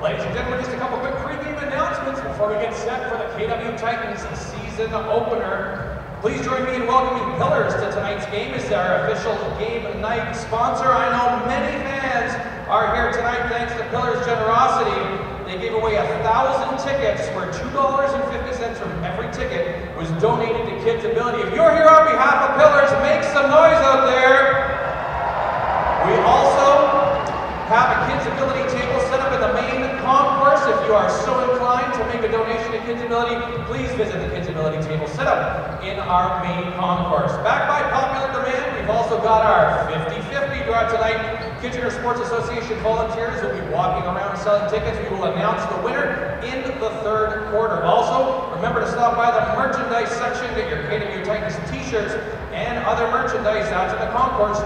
Ladies and gentlemen, just a couple quick pregame announcements before we get set for the KW Titans season opener. Please join me in welcoming Pillars to tonight's game as our official game night sponsor. I know many fans are here tonight thanks to Pillars' generosity. They gave away 1,000 tickets where $2.50 from every ticket was donated to Kids Ability. If you're here on behalf of Pillars, make some noise out there. We also have a Kids Ability table set up in the main concourse. If you are so inclined to make a donation to Kids Ability, please visit the Kids Ability table set up in our main concourse. Backed by popular demand, we've also got our 50-50 draw tonight. Kitchener Sports Association volunteers will be walking around selling tickets. We will announce the winner in the third quarter. Also, remember to stop by the merchandise section, get your KW Titans t-shirts and other merchandise out to the concourse.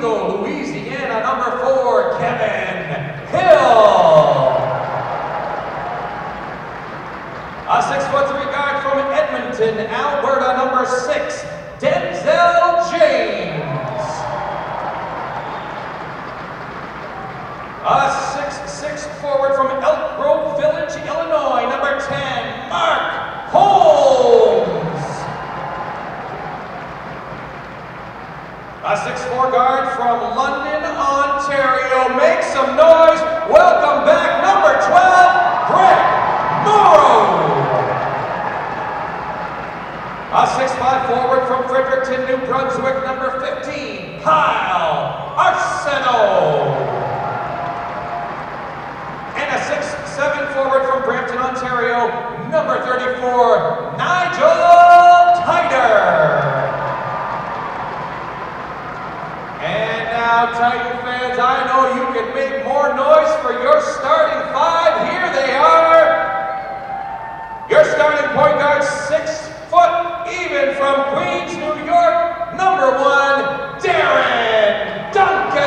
Oswego, Louisiana, number 4, Kevin Hill. A 6'3" guard from Edmonton, Alberta, number 6, Denzel James. A 6'6" forward from Elk Grove Village, Illinois, number 10, Mark Holmes. A 6'4" guard from London, Ontario. Make some noise. Welcome back, number 12, Greg Morrow. A 6'5" forward from Fredericton, New Brunswick, number 15, Kyle Arsenault. And a 6'7" forward from Brampton, Ontario, number 34, Nigel Tider. And now, Titan fans, I know you can make more noise for your starting 5. Here they are. Your starting point guard, 6 foot even from Queens, New York, number 1, Darren Duncan.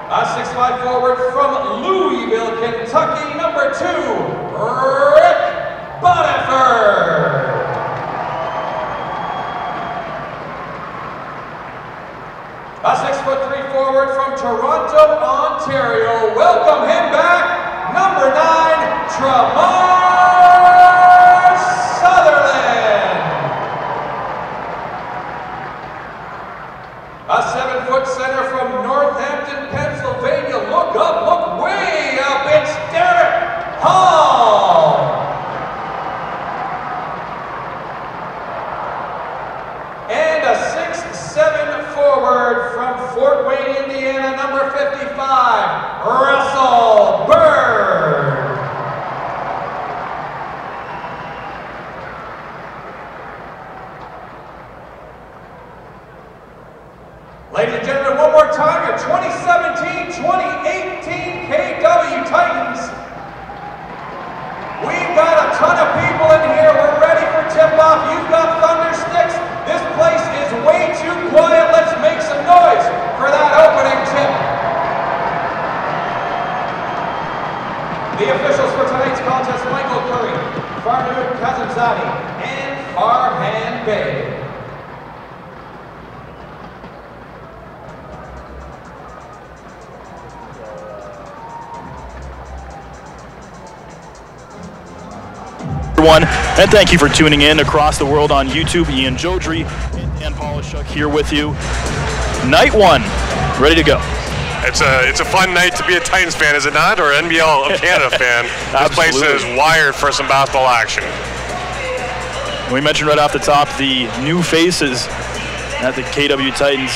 A 6'5" forward from Louisville, Kentucky, number 2, Rick Boniford. A 6'3" forward from Toronto, Ontario. Welcome him back, number 9, Tremar Sutherland. A 7-foot center from Northampton, Pennsylvania. Look up, look way up. It's Derek Hall. And a 6'7" forward from Fort Wayne, Indiana, number 55, Russell Bird. Ladies and gentlemen, one more time, your 2017-2018 KW Titans. We've got a ton of people in here. We're ready for tip-off. You've got thunder sticks. This place is way too quiet. Let's make some noise for that opening tip. The officials for tonight's contest, Michael Curry, Farnood Kazimzadeh, and Farhan Bey. And thank you for tuning in across the world on YouTube. Ian Jodry and Dan Polishuk here with you. Night 1, ready to go. It's a fun night to be a Titans fan, is it not? Or NBL of Canada fan. This place is wired for some basketball action. We mentioned right off the top the new faces that the KW Titans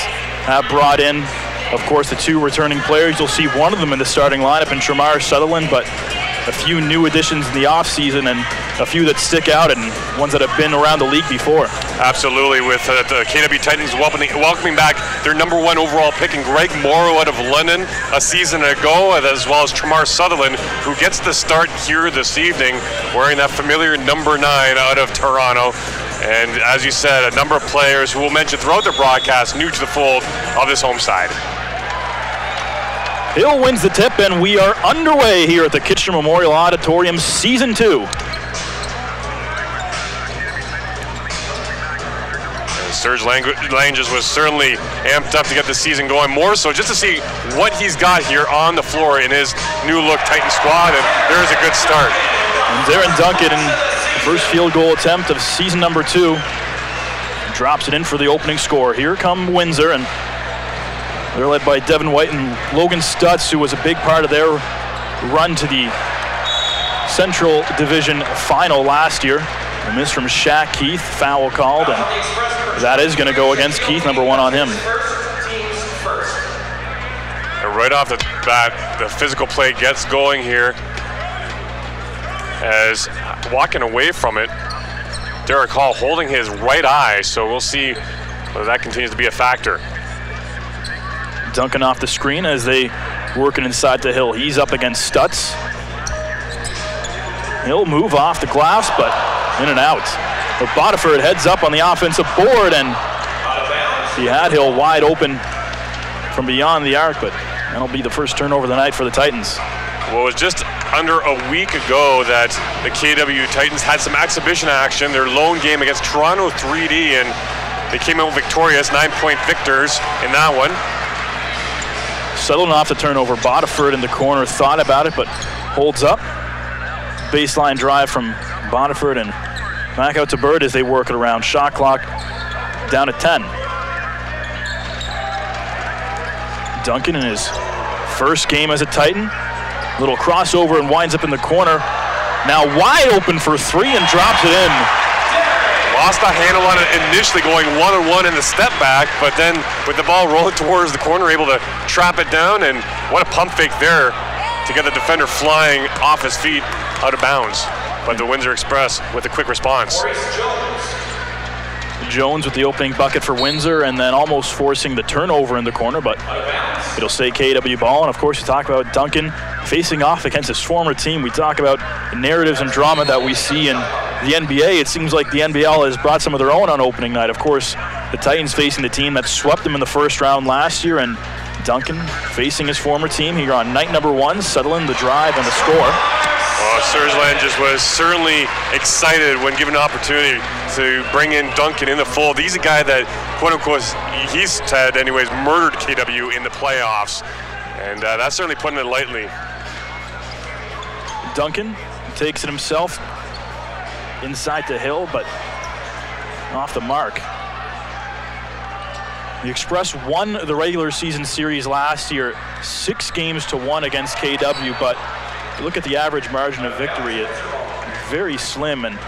have brought in. Of course, the 2 returning players. You'll see one of them in the starting lineup in Tremar Sutherland, but a few new additions in the offseason and a few that stick out and ones that have been around the league before. Absolutely, with the KW Titans welcoming back their number 1 overall pick in Greg Morrow out of London a season ago, as well as Tremar Sutherland, who gets the start here this evening, wearing that familiar number 9 out of Toronto. And as you said, a number of players who we'll mention throughout the broadcast new to the fold of this home side. Hill wins the tip, and we are underway here at the Kitchener Memorial Auditorium, Season 2. Serge Langes was certainly amped up to get the season going, more so just to see what he's got here on the floor in his new look Titan squad, and there's a good start. And Darren Duncan, in the first field goal attempt of season number 2, drops it in for the opening score. Here come Windsor, and they're led by Devin White and Logan Stutz, who was a big part of their run to the Central Division Final last year. A miss from Shaq Keith, foul called, and that is going to go against Keith, number 1 on him. And right off the bat, the physical play gets going here, as walking away from it, Derek Hall holding his right eye, so we'll see whether that continues to be a factor. Duncan off the screen as they working inside the Hill. He's up against Stutz. He'll move off the glass, but in and out. But Bodiford heads up on the offensive board, and he had Hill wide open from beyond the arc, but that'll be the first turnover of the night for the Titans. Well, it was just under a week ago that the KW Titans had some exhibition action, their lone game against Toronto 3D, and they came out victorious, 9-point victors in that one. Settling off the turnover, Bodiford in the corner, thought about it, but holds up. Baseline drive from Bodiford, and back out to Bird as they work it around. Shot clock down to 10. Duncan in his first game as a Titan. Little crossover and winds up in the corner. Now wide open for three and drops it in. Lost a handle on it initially, going one-on-one in the step back, but then with the ball rolling towards the corner, able to trap it down, and what a pump fake there to get the defender flying off his feet out of bounds. But the Windsor Express with a quick response. Jones with the opening bucket for Windsor, and then almost forcing the turnover in the corner, but it'll stay KW ball. And of course, you talk about Duncan facing off against his former team. We talk about the narratives and drama that we see in the NBA. It seems like the NBL has brought some of their own on opening night. Of course, the Titans facing the team that swept them in the first round last year, and Duncan facing his former team here on night number one, settling the drive and the score. Well, Surgeland just was certainly excited when given the opportunity to bring in Duncan in the fold. He's a guy that, quote unquote, he's said anyways, murdered KW in the playoffs. And that's certainly putting it lightly. Duncan takes it himself inside to Hill, but off the mark. The Express won the regular season series last year, 6-1 against KW, but look at the average margin of victory, it's very slim, and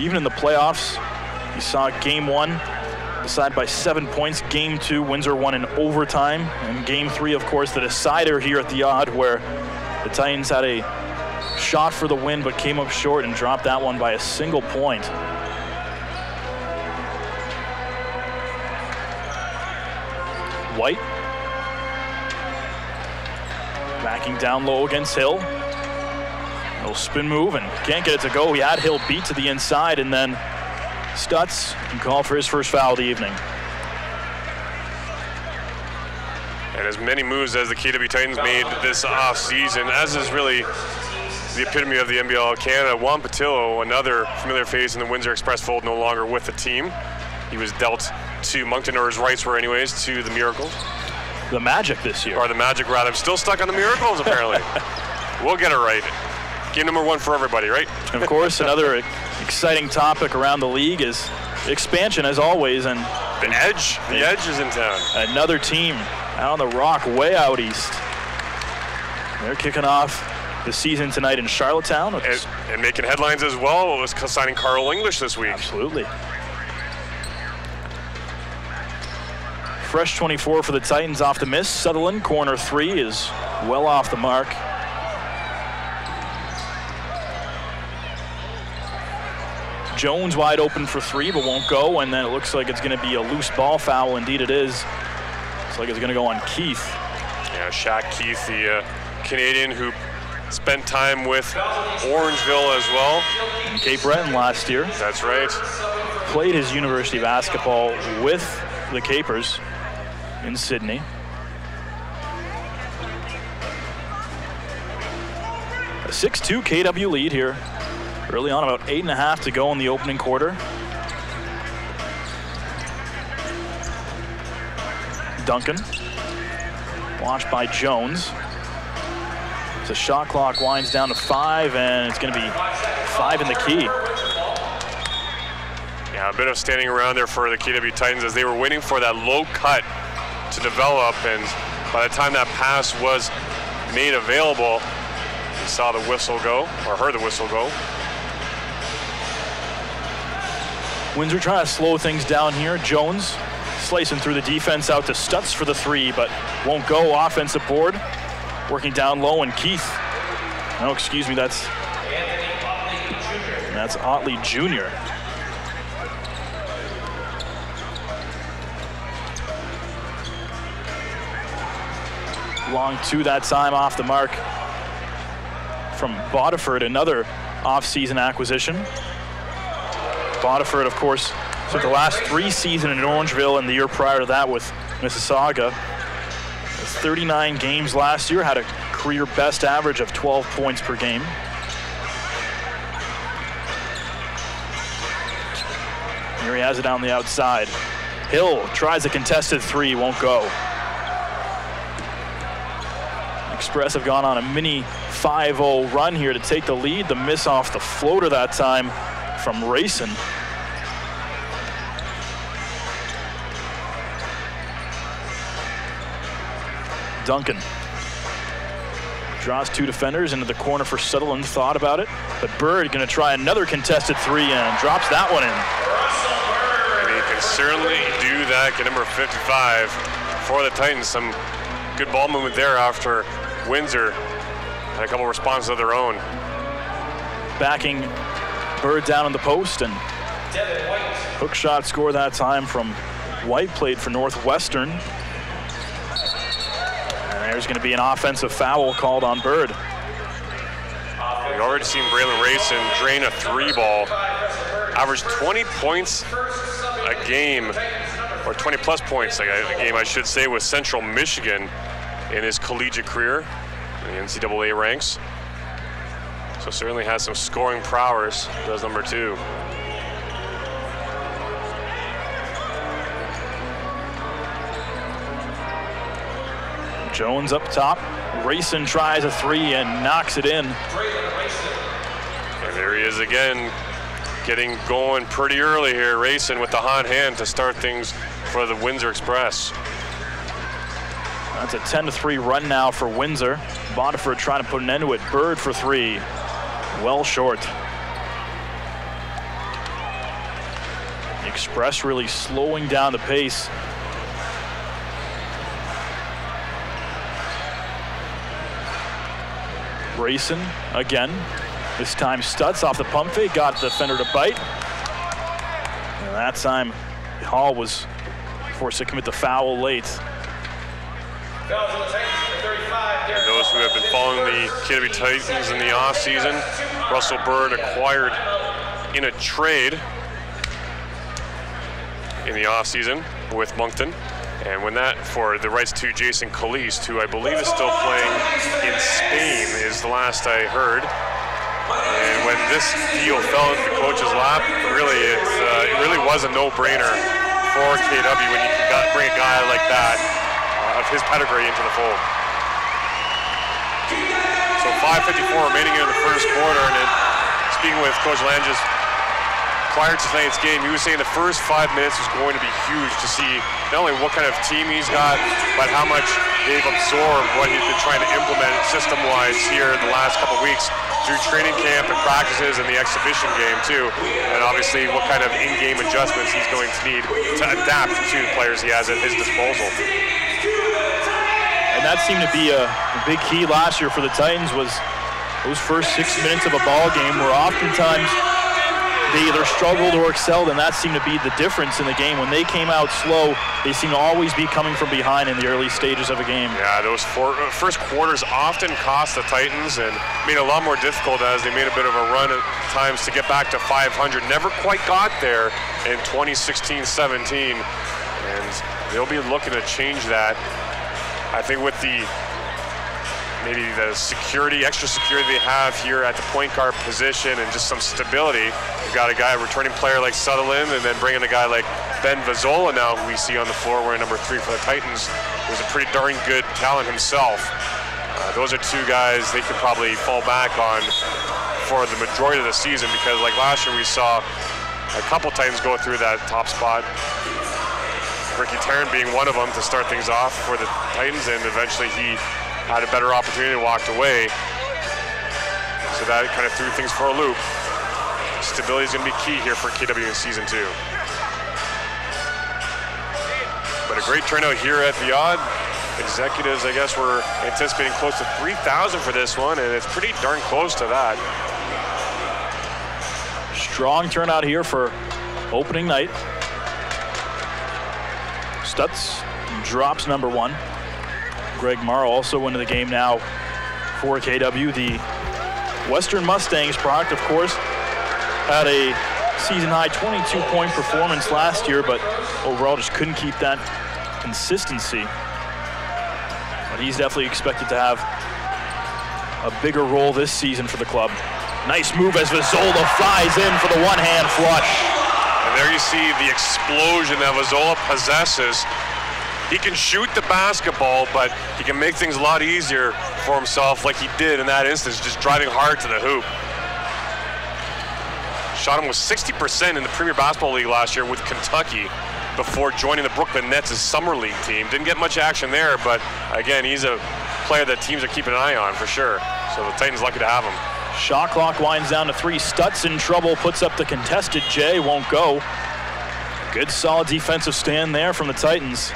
even in the playoffs, you saw game one decided by 7 points. Game two, Windsor won in overtime, and game three, of course, the decider here at the Odd, where the Titans had a shot for the win, but came up short and dropped that one by a single point. White backing down low against Hill. Little spin move and can't get it to go. He had Hill beat to the inside, and then Stutz can call for his first foul of the evening. And as many moves as the KW Titans made this offseason, as is really the epitome of the NBL Canada, Juan Patillo, another familiar face in the Windsor Express fold, no longer with the team. He was dealt to Moncton, or his rights were anyways, to the Miracles. The Magic this year. Or the Magic, rather. I'm still stuck on the Miracles, apparently. We'll get it right. Game number one for everybody, right? And of course, another exciting topic around the league is expansion, as always. And the Edge. The Edge is in town. Another team out on the Rock, way out east. They're kicking off the season tonight in Charlottetown. And making headlines as well. It was signing Carl English this week. Absolutely. Fresh 24 for the Titans off the miss. Sutherland, corner three, is well off the mark. Jones wide open for three, but won't go, and then it looks like it's going to be a loose ball foul. Indeed it is. Looks like it's going to go on Keith. Yeah, Shaq Keith, the Canadian who spent time with Orangeville as well. And Cape Breton last year. That's right. Played his university basketball with the Capers in Sydney. A 6-2 KW lead here. Early on, about 8.5 to go in the opening quarter. Duncan, watched by Jones. The shot clock winds down to 5, and it's going to be 5 in the key. Yeah, a bit of standing around there for the KW Titans as they were waiting for that low cut to develop, and by the time that pass was made available, we saw the whistle go, or heard the whistle go. Windsor trying to slow things down here. Jones slicing through the defense out to Stutz for the three, but won't go. Offensive board. Working down low, and Keith. No, excuse me, that's Otley Jr. Long two that time, off the mark from Bodiford. Another off-season acquisition. Bodiford, of course, spent the last 3 seasons in Orangeville and the year prior to that with Mississauga. 39 games last year, had a career best average of 12 points per game. Here he has it on the outside. Hill tries a contested 3, won't go. Express have gone on a mini 5-0 run here to take the lead. The miss off the floater that time from Rayson. Duncan draws 2 defenders into the corner for Sutherland. Thought about it, but Bird going to try another contested 3 and drops that one in. And he can certainly do that. Get number 55 for the Titans. Some good ball movement there after Windsor had a couple responses of their own. Backing Bird down on the post, and hook shot score that time from White, played for Northwestern. And there's going to be an offensive foul called on Bird. We've already seen Braylon Rayson drain a 3 ball, average 20 points a game, or 20 plus points a game, I should say, with Central Michigan in his collegiate career in the NCAA ranks. So certainly has some scoring prowess, does number 2. Jones up top. Rayson tries a 3 and knocks it in. And there he is again, getting going pretty early here. Rayson with the hot hand to start things for the Windsor Express. That's a 10-3 run now for Windsor. Bodiford trying to put an end to it. Bird for 3. Well short. The Express really slowing down the pace. Rayson again. This time Stutz off the pump fake, got the defender to bite. And that time Hall was forced to commit the foul late. And those who have been following the KW Titans in the offseason, Russell Bird acquired in a trade in the offseason with Moncton. And when that, for the rights to Jason Caliste, who I believe is still playing in Spain, is the last I heard. And when this deal fell into the coach's lap, really, it really was a no-brainer for KW when you can bring a guy like that of his pedigree into the fold. So 5:54 remaining in the first quarter, and then speaking with Coach Langes prior to tonight's game, he was saying the first 5 minutes was going to be huge to see not only what kind of team he's got, but how much they've absorbed what he's been trying to implement system-wise here in the last couple weeks through training camp and practices and the exhibition game too, and obviously what kind of in-game adjustments he's going to need to adapt to the players he has at his disposal. And that seemed to be a big key last year for the Titans, was those first 6 minutes of a ball game where oftentimes they either struggled or excelled, and that seemed to be the difference in the game. When they came out slow, they seemed to always be coming from behind in the early stages of a game. Yeah, those first quarters often cost the Titans and made it a lot more difficult as they made a bit of a run at times to get back to 500. Never quite got there in 2016-17, and they'll be looking to change that. I think with maybe the extra security they have here at the point guard position and just some stability. We've got a returning player like Sutherland, and then bringing a guy like Ben Vazzola now, who we see on the floor wearing number 3 for the Titans, who's a pretty darn good talent himself. Those are 2 guys they could probably fall back on for the majority of the season, because like last year we saw a couple Titans go through that top spot. Ricky Tarrant being one of them to start things off for the Titans, and eventually he had a better opportunity and walked away. So that kind of threw things for a loop. Stability is going to be key here for KW in Season 2. But a great turnout here at the Odd. Executives, I guess, were anticipating close to 3,000 for this one, and it's pretty darn close to that. Strong turnout here for opening night. Stutz drops number 1. Greg Morrow also into the game now for KW. The Western Mustangs product, of course, had a season-high 22-point performance last year, but overall just couldn't keep that consistency. But he's definitely expected to have a bigger role this season for the club. Nice move as Vizzola flies in for the one-hand flush. And there you see the explosion that Vizzola possesses. He can shoot the basketball, but he can make things a lot easier for himself like he did in that instance, just driving hard to the hoop. Shot him with 60% in the Premier Basketball League last year with Kentucky before joining the Brooklyn Nets' summer league team. Didn't get much action there, but again, he's a player that teams are keeping an eye on for sure. So the Titans lucky to have him. Shot clock winds down to 3. Stutz in trouble, puts up the contested J, won't go. Good solid defensive stand there from the Titans.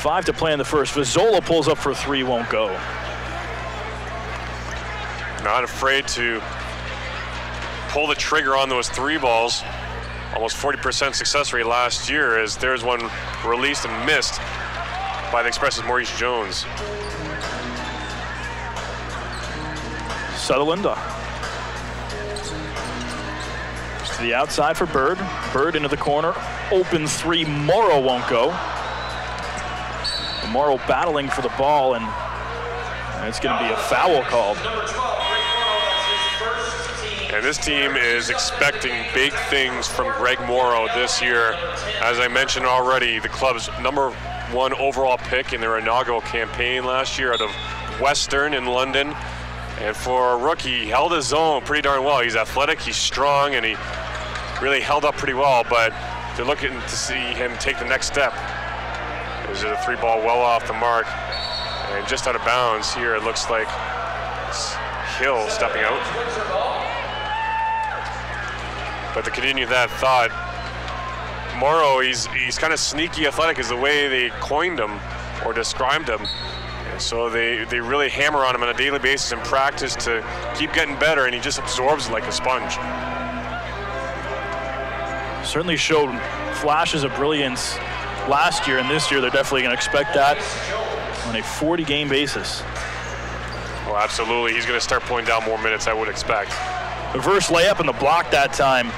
5 to play in the first. Vizzola pulls up for 3, won't go. Not afraid to pull the trigger on those 3 balls. Almost 40% success rate last year, as there's one released and missed by the Express's Maurice Jones. Sutherland to the outside for Bird. Bird into the corner. Open 3. Morrow won't go. Morrow battling for the ball, and it's going to be a foul called. And this team is expecting big things from Greg Morrow this year. As I mentioned already, the club's #1 overall pick in their inaugural campaign last year out of Western in London. And for a rookie, he held his own pretty darn well. He's athletic, he's strong, and he really held up pretty well, but they're looking to see him take the next step. There's a 3-ball well off the mark, and just out of bounds here, it looks like it's Hill stepping out. But to continue that thought, Morrow, he's kind of sneaky athletic is the way they coined him or described him. And so they really hammer on him on a daily basis in practice to keep getting better, and he just absorbs it like a sponge. Certainly showed flashes of brilliance last year, and this year they're definitely going to expect that on a 40-game basis. Well, absolutely. He's going to start pulling down more minutes, I would expect. Reverse layup in the block that time.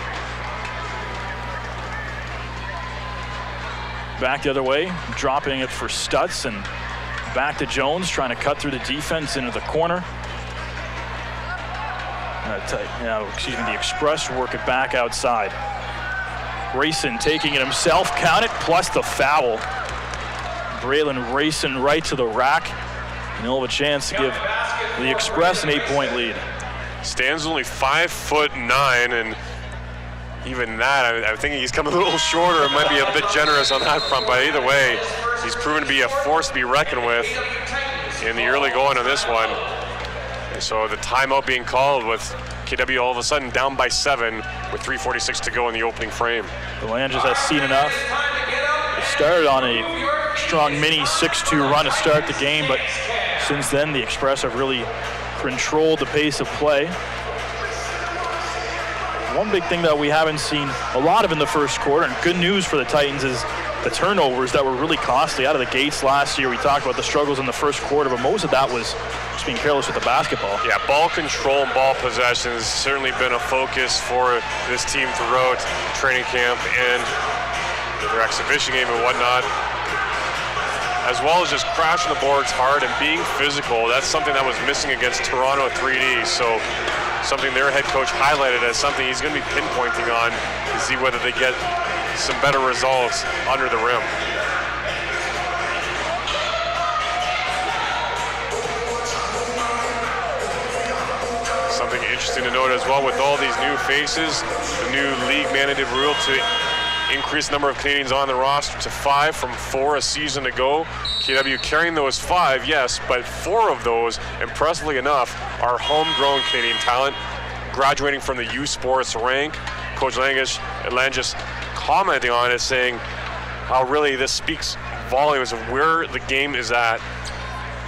Back the other way, dropping it for Stutz, and back to Jones, trying to cut through the defense into the corner. The Express work it back outside. Rayson taking it himself, count it, plus the foul. Braylon Rayson right to the rack, and he'll have a chance to give the Express an 8-point lead. Stan's only 5'9", and even that, I'm thinking he's coming a little shorter. It might be a bit generous on that front, but either way, he's proven to be a force to be reckoned with in the early going on this one. And so the timeout being called with KW all of a sudden down by 7 with 3:46 to go in the opening frame. The Landers has seen enough. They started on a strong mini 6-2 run to start the game, but since then the Express have really controlled the pace of play. One big thing that we haven't seen a lot of in the first quarter, and good news for the Titans, is the turnovers that were really costly out of the gates last year. We talked about the struggles in the first quarter, but most of that was just being careless with the basketball. Yeah, ball control and ball possession has certainly been a focus for this team throughout training camp and their exhibition game and whatnot, as well as just crashing the boards hard and being physical. That's something that was missing against Toronto 3D, so something their head coach highlighted as something he's going to be pinpointing on to see whether they get some better results under the rim. Something interesting to note as well with all these new faces, the new league mandated rule to increase the number of Canadians on the roster to 5 from 4 a season ago. KW carrying those 5, yes, but 4 of those, impressively enough, are homegrown Canadian talent, graduating from the U Sports rank. Coach Langish commenting on it, saying how really this speaks volumes of where the game is at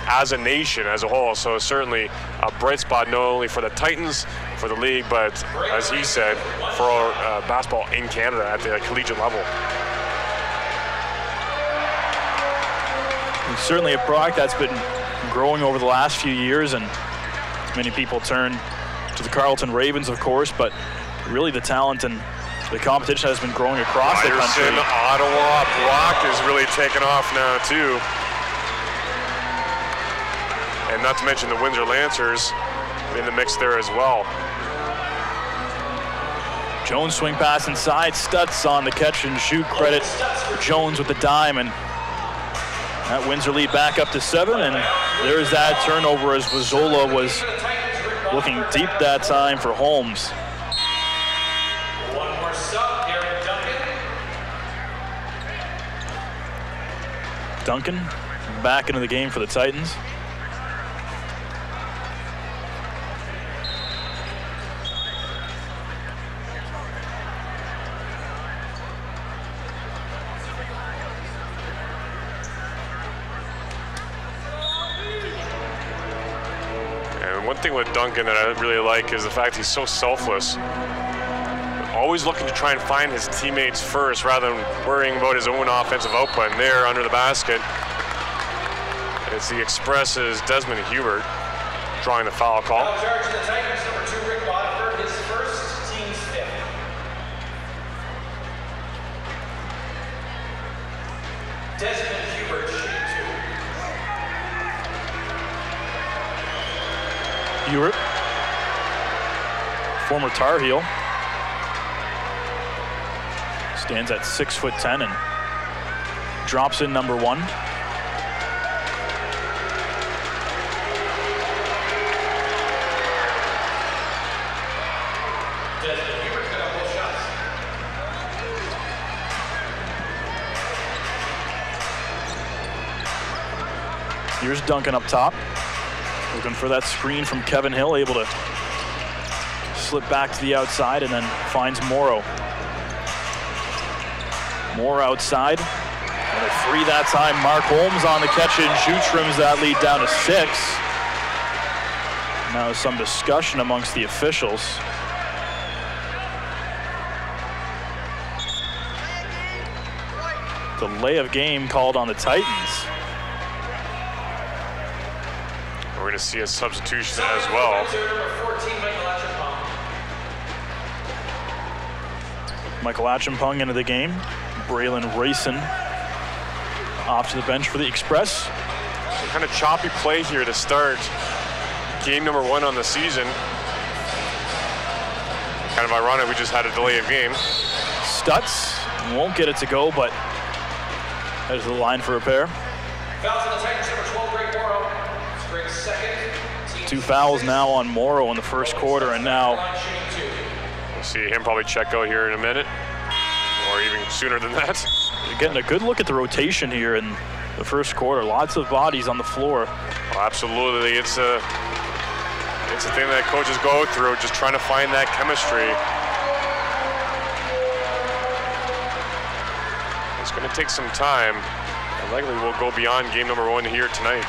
as a nation as a whole. So certainly a bright spot not only for the Titans, for the league, but as he said, for basketball in Canada at the collegiate level. It's certainly a product that's been growing over the last few years, and Many people turn to the Carleton Ravens, of course, but really the talent and the competition has been growing across the country. Ottawa, Brock is really taking off now too. And not to mention the Windsor Lancers in the mix there as well. Jones swing pass inside, Stutz on the catch and shoot. Credit Jones with the dime, and that Windsor lead back up to 7, and there's that turnover as Vazola was looking deep that time for Holmes. One more sub, Derek Duncan back into the game for the Titans. One thing with Duncan that I really like is the fact he's so selfless. Always looking to try and find his teammates first rather than worrying about his own offensive output. And there under the basket, it's the Express's Desmond Hubert drawing the foul call. Foul charge to the Titans, number 2, Rick Waterford, his first, team's 5th. Desmond Hubert, shooting 2. Hubert, former Tar Heel, stands at 6'10" and drops in number 1. Desmond Hubert's got both shots. Here's Duncan up top. Looking for that screen from Kevin Hill, able to slip back to the outside and then finds Morrow. Moore outside, and a 3 that time. Mark Holmes on the catch and shoot, trims that lead down to 6. Now some discussion amongst the officials. Delay of game called on the Titans. We're going to see a substitution as well. Michael Achimpong into the game. Braylon Rayson off to the bench for the Express. Some kind of choppy play here to start game number 1 on the season. Kind of ironic we just had a delay of game. Stutz won't get it to go, but heads to the line for repair. Fouls on the Titans, number 12, Greg Morrow. Spring's 2nd. 2 fouls now on Morrow in the first quarter, and now we'll see him probably check out here in a minute, or even sooner than that. You're getting a good look at the rotation here in the first quarter. Lots of bodies on the floor. Oh, absolutely, it's a thing that coaches go through, just trying to find that chemistry. It's going to take some time, and likely we'll go beyond game number 1 here tonight.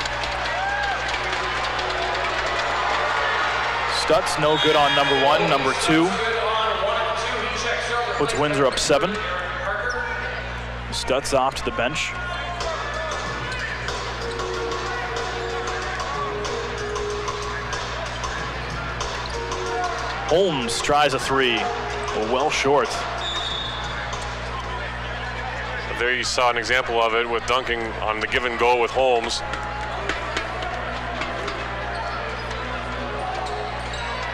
Stutz no good on number 1. Number 2 puts Windsor up 7. Stutz off to the bench. Holmes tries a 3, but well short. There you saw an example of it with Duncan on the give and go with Holmes.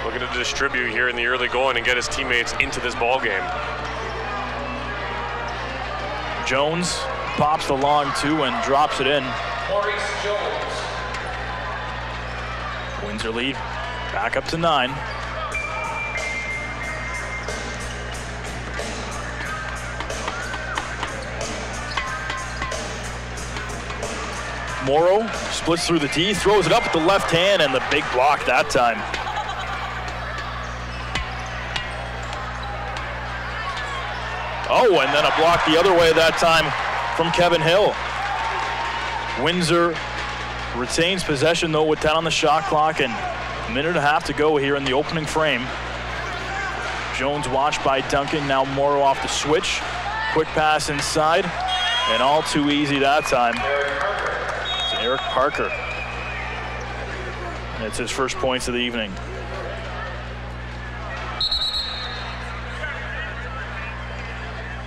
Looking to distribute here in the early going and get his teammates into this ball game. Jones pops the long 2 and drops it in. Maurice Jones. Windsor lead back up to 9. Morrow splits through the D, throws it up with the left hand, and the big block that time. Oh, and then a block the other way that time from Kevin Hill. Windsor retains possession though with 10 on the shot clock and a minute and a half to go here in the opening frame. Jones watched by Duncan, now Morrow off the switch. Quick pass inside, and all too easy that time. It's Eric Parker. And it's his first points of the evening.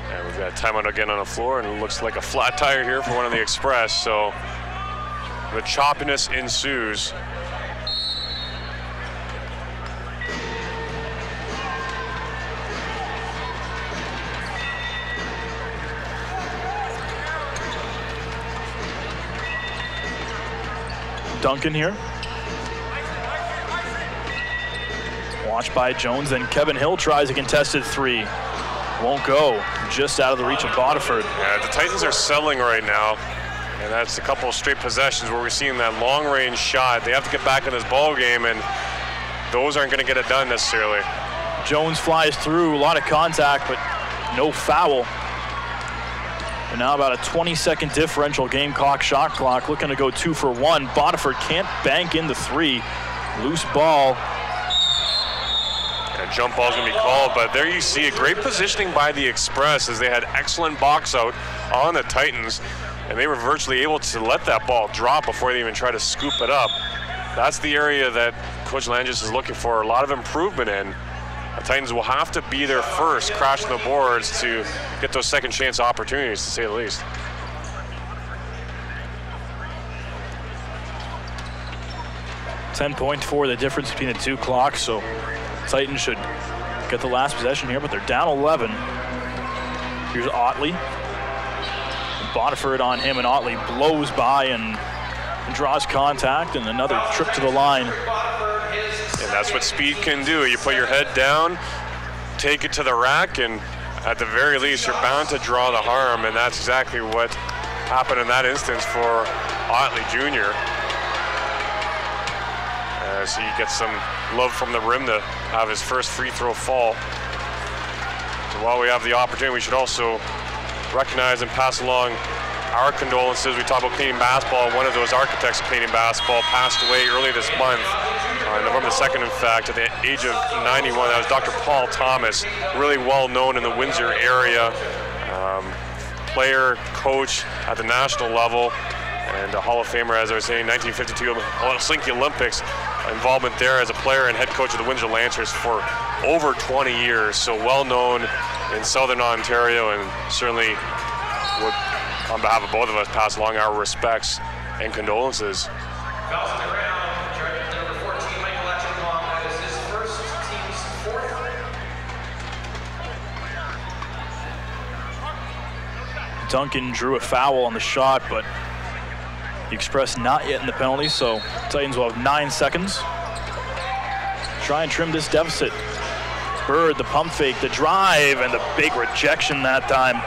And we've got timeout again on the floor, and it looks like a flat tire here for one of the Express, so the choppiness ensues. Duncan here. Watched by Jones, then Kevin Hill tries a contested three. Won't go, just out of the reach of Bodiford. Yeah, the Titans are selling right now, and that's a couple of straight possessions where we're seeing that long-range shot. They have to get back in this ball game, and those aren't going to get it done necessarily. Jones flies through, a lot of contact, but no foul. And now about a 20-second differential. Gamecock shot clock looking to go 2 for 1. Bodiford can't bank in the three. Loose ball. And jump ball's gonna be called, but there you see a great positioning by the Express as they had excellent box out on the Titans, and they were virtually able to let that ball drop before they even try to scoop it up. That's the area that Coach Langis is looking for a lot of improvement in. The Titans will have to be there first, crashing the boards to get those second chance opportunities, to say the least. .4 the difference between the two clocks, so Titans should get the last possession here, but they're down 11. Here's Otley. Bodiford on him, and Otley blows by and draws contact, and another trip to the line. And that's what speed can do. You put your head down, take it to the rack, and at the very least, you're bound to draw the harm, and that's exactly what happened in that instance for Otley Jr. As he gets some love from the rim to have his first free throw fall. So while we have the opportunity, we should also recognize and pass along our condolences. We talk about Canadian basketball. One of those architects of Canadian basketball passed away early this month, November 2nd, in fact, at the age of 91. That was Dr. Paul Thomas, really well known in the Windsor area. Player, coach at the national level, and a Hall of Famer, as I was saying, 1952 Helsinki Olympics. Involvement there as a player and head coach of the Windsor Lancers for over 20 years. So well known in Southern Ontario, and certainly would, on behalf of both of us, pass along our respects and condolences. Duncan drew a foul on the shot, but the Express not yet in the penalty, so Titans will have 9 seconds. Try and trim this deficit. Bird, the pump fake, the drive, and the big rejection that time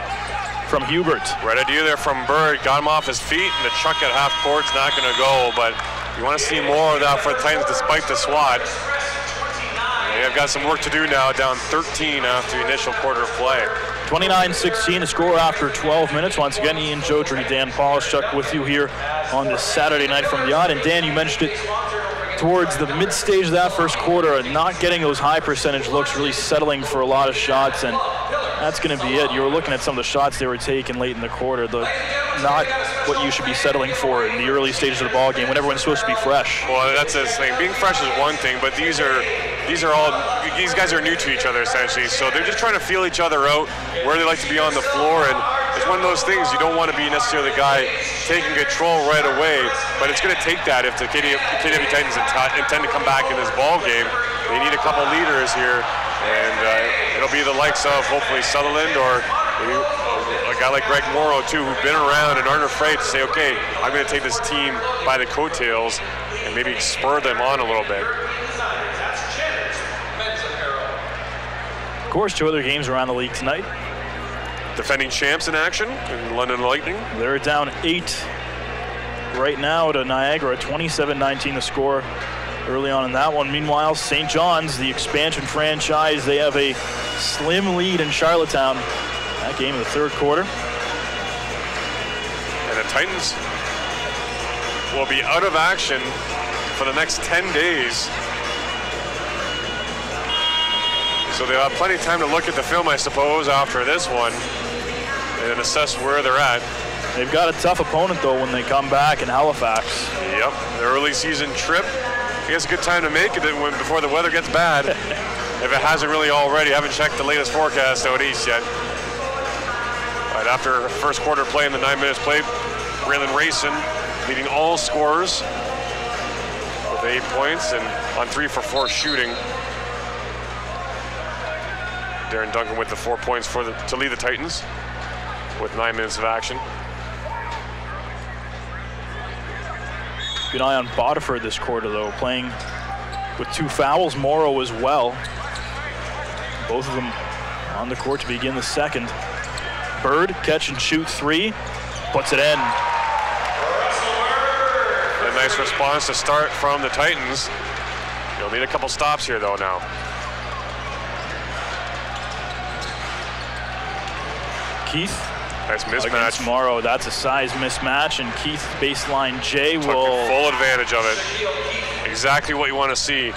from Hubert. Right idea there from Bird, got him off his feet, and the chuck at half court's not going to go, but you want to see more of that for the Titans despite the swat. They've got some work to do now, down 13 after the initial quarter of play. 29-16 the score after 12 minutes. Once again, Ian Jodry, Dan Polishchuk with you here on this Saturday night from the Yacht. And Dan, you mentioned it towards the mid-stage of that first quarter, not getting those high percentage looks, really settling for a lot of shots, and that's going to be it. You were looking at some of the shots they were taking late in the quarter, not what you should be settling for in the early stages of the ball game when everyone's supposed to be fresh. Well, that's the thing. Being fresh is one thing, but these guys are new to each other essentially, so they're just trying to feel each other out, where they like to be on the floor, and it's one of those things you don't want to be necessarily the guy taking control right away, but it's going to take that if the KW Titans intend to come back in this ball game. They need a couple leaders here, and it'll be the likes of hopefully Sutherland or maybe a guy like Greg Morrow too, who've been around and aren't afraid to say, okay, I'm going to take this team by the coattails and maybe spur them on a little bit. Of course, 2 other games around the league tonight. Defending champs in action in London Lightning. They're down 8 right now to Niagara, 27-19 the score early on in that one. Meanwhile, St. John's, the expansion franchise, they have a slim lead in Charlottetown. That game in the third quarter. And the Titans will be out of action for the next 10 days. So they'll have plenty of time to look at the film, I suppose, after this one and assess where they're at. They've got a tough opponent, though, when they come back in Halifax. Yep, the early season trip I guess a good time to make it before the weather gets bad. If it hasn't really already. I haven't checked the latest forecast out east yet. But after first quarter play in the 9 minutes played, Raylan Rayson leading all scorers with 8 points and on 3 for 4 shooting. Darren Duncan with the 4 points to lead the Titans with 9 minutes of action. Keep an eye on Bodiford this quarter, though, playing with 2 fouls. Morrow as well. Both of them on the court to begin the second. Bird, catch and shoot 3, puts it in. A nice response to start from the Titans. You'll need a couple stops here, though, now. Keith. Nice mismatch. Against Morrow, that's a size mismatch, and Keith baseline J Took will full advantage of it. Exactly what you want to see.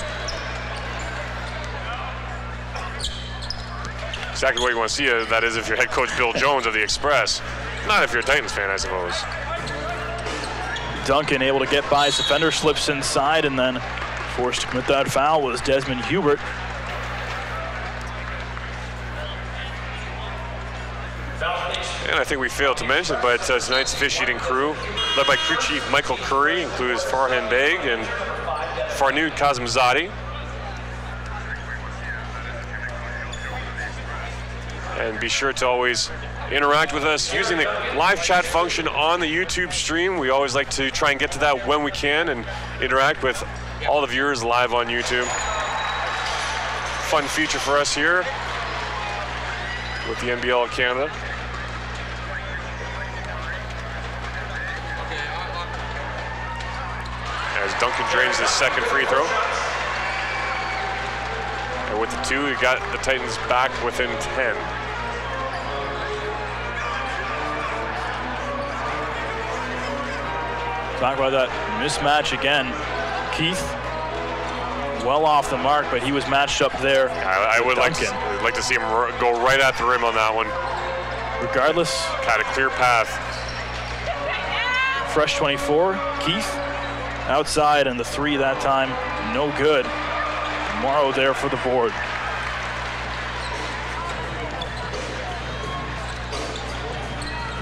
Exactly what you want to see, that is if you're head coach Bill Jones of the Express. Not if you're a Titans fan, I suppose. Duncan able to get by his defender, slips inside, and then forced to commit that foul was Desmond Hubert. And I think we failed to mention, but tonight's officiating crew, led by crew chief Michael Curry, includes Farhan Beg and Farnood Kazimzadeh. And be sure to always interact with us using the live chat function on the YouTube stream. We always like to try and get to that when we can and interact with all the viewers live on YouTube. Fun feature for us here with the NBL of Canada. As Duncan drains his second free throw. And with the 2, he got the Titans back within 10. Talk about that mismatch again. Keith, well off the mark, but he was matched up there. I would like to see him go right at the rim on that one. Regardless. Had a clear path. Fresh 24, Keith. Outside, and the 3 that time, no good. Morrow there for the board.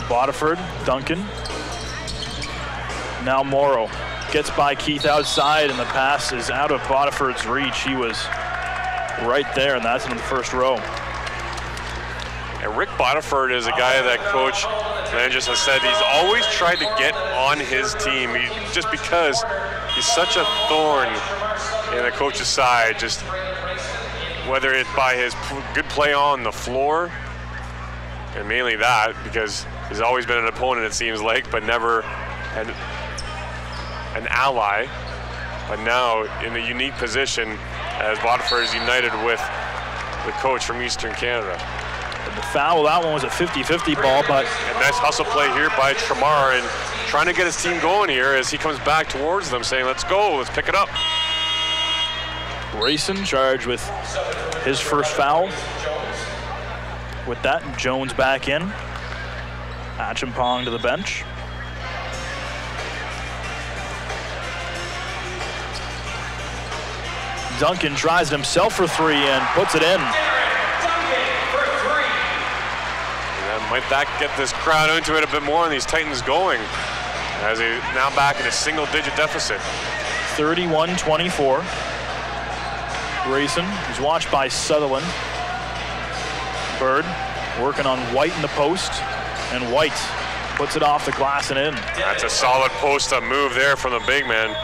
Bodiford, Duncan. Now Morrow gets by Keith outside, and the pass is out of Bodiford's reach. He was right there, and that's in the first row. And Rick Bodiford is a guy that Coach Langis has said he's always tried to get on his team, just because he's such a thorn in the coach's side, just whether it's by his good play on the floor, and mainly that, because he's always been an opponent, it seems like, but never an ally. But now in the unique position as Bodiford is united with the coach from Eastern Canada. The foul, that one was a 50-50 ball, but... A nice hustle play here by Tramar, and trying to get his team going here as he comes back towards them saying, let's go, let's pick it up. Rayson charged with his first foul. With that, Jones back in. Achimpong to the bench. Duncan tries it himself for 3 and puts it in. Might that get this crowd into it a bit more and these Titans going as they now back in a single-digit deficit. 31-24. Grayson is watched by Sutherland. Bird working on White in the post, and White puts it off the glass and in. That's a solid post-up move there from the big man.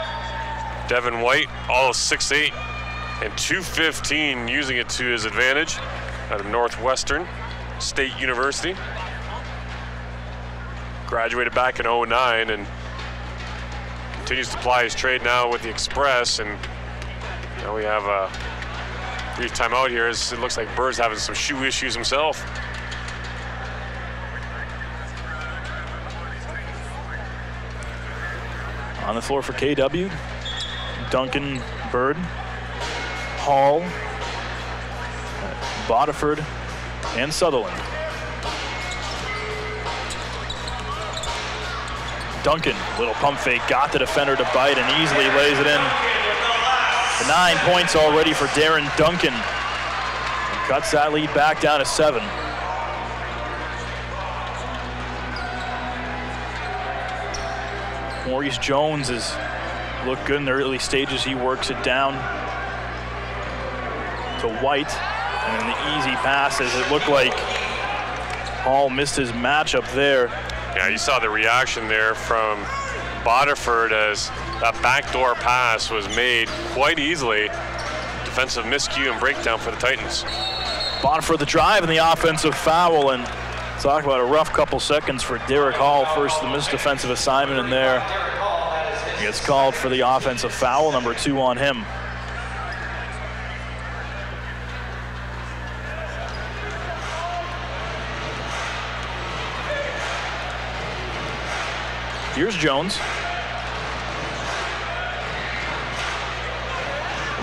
Devin White, all 6'8", and 215, using it to his advantage out of Northwestern State University. Graduated back in 09 and continues to ply his trade now with the Express. And now we have a brief timeout here as it looks like Bird's having some shoe issues himself. On the floor for KW, Duncan, Bird, Hall, Bodiford, and Sutherland. Duncan, little pump fake, got the defender to bite and easily lays it in. 9 points already for Darren Duncan. And cuts that lead back down to 7. Maurice Jones has looked good in the early stages. He works it down to White. And an easy pass as it looked like Hall missed his matchup there. Yeah, you saw the reaction there from Bodiford as that backdoor pass was made quite easily. Defensive miscue and breakdown for the Titans. Bodiford the drive and the offensive foul, and talk about a rough couple seconds for Derek Hall. First, the missed defensive assignment in there. He gets called for the offensive foul, number 2 on him. Here's Jones.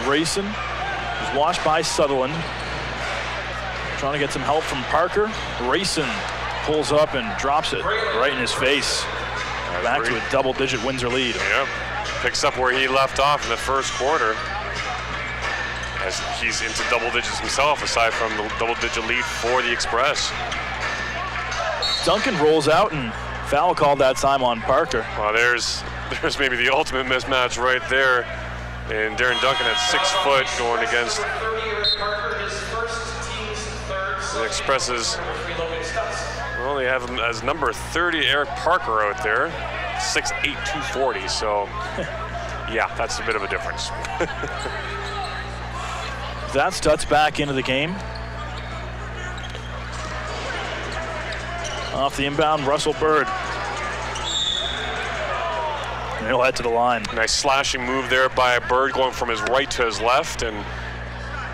Rayson was washed by Sutherland. Trying to get some help from Parker. Rayson pulls up and drops it right in his face. Back to a double-digit Windsor lead. Yep. Picks up where he left off in the first quarter. As he's into double digits himself, aside from the double-digit lead for the Express. Duncan rolls out and foul called that time on Parker. Well, there's maybe the ultimate mismatch right there. And Darren Duncan at 6 foot going against the Expresses. Well, they have him as number 30, Eric Parker out there. 6'8", 240, so yeah, that's a bit of a difference. That Stutz back into the game. Off the inbound, Russell Bird. And he'll head to the line. Nice slashing move there by Bird, going from his right to his left, and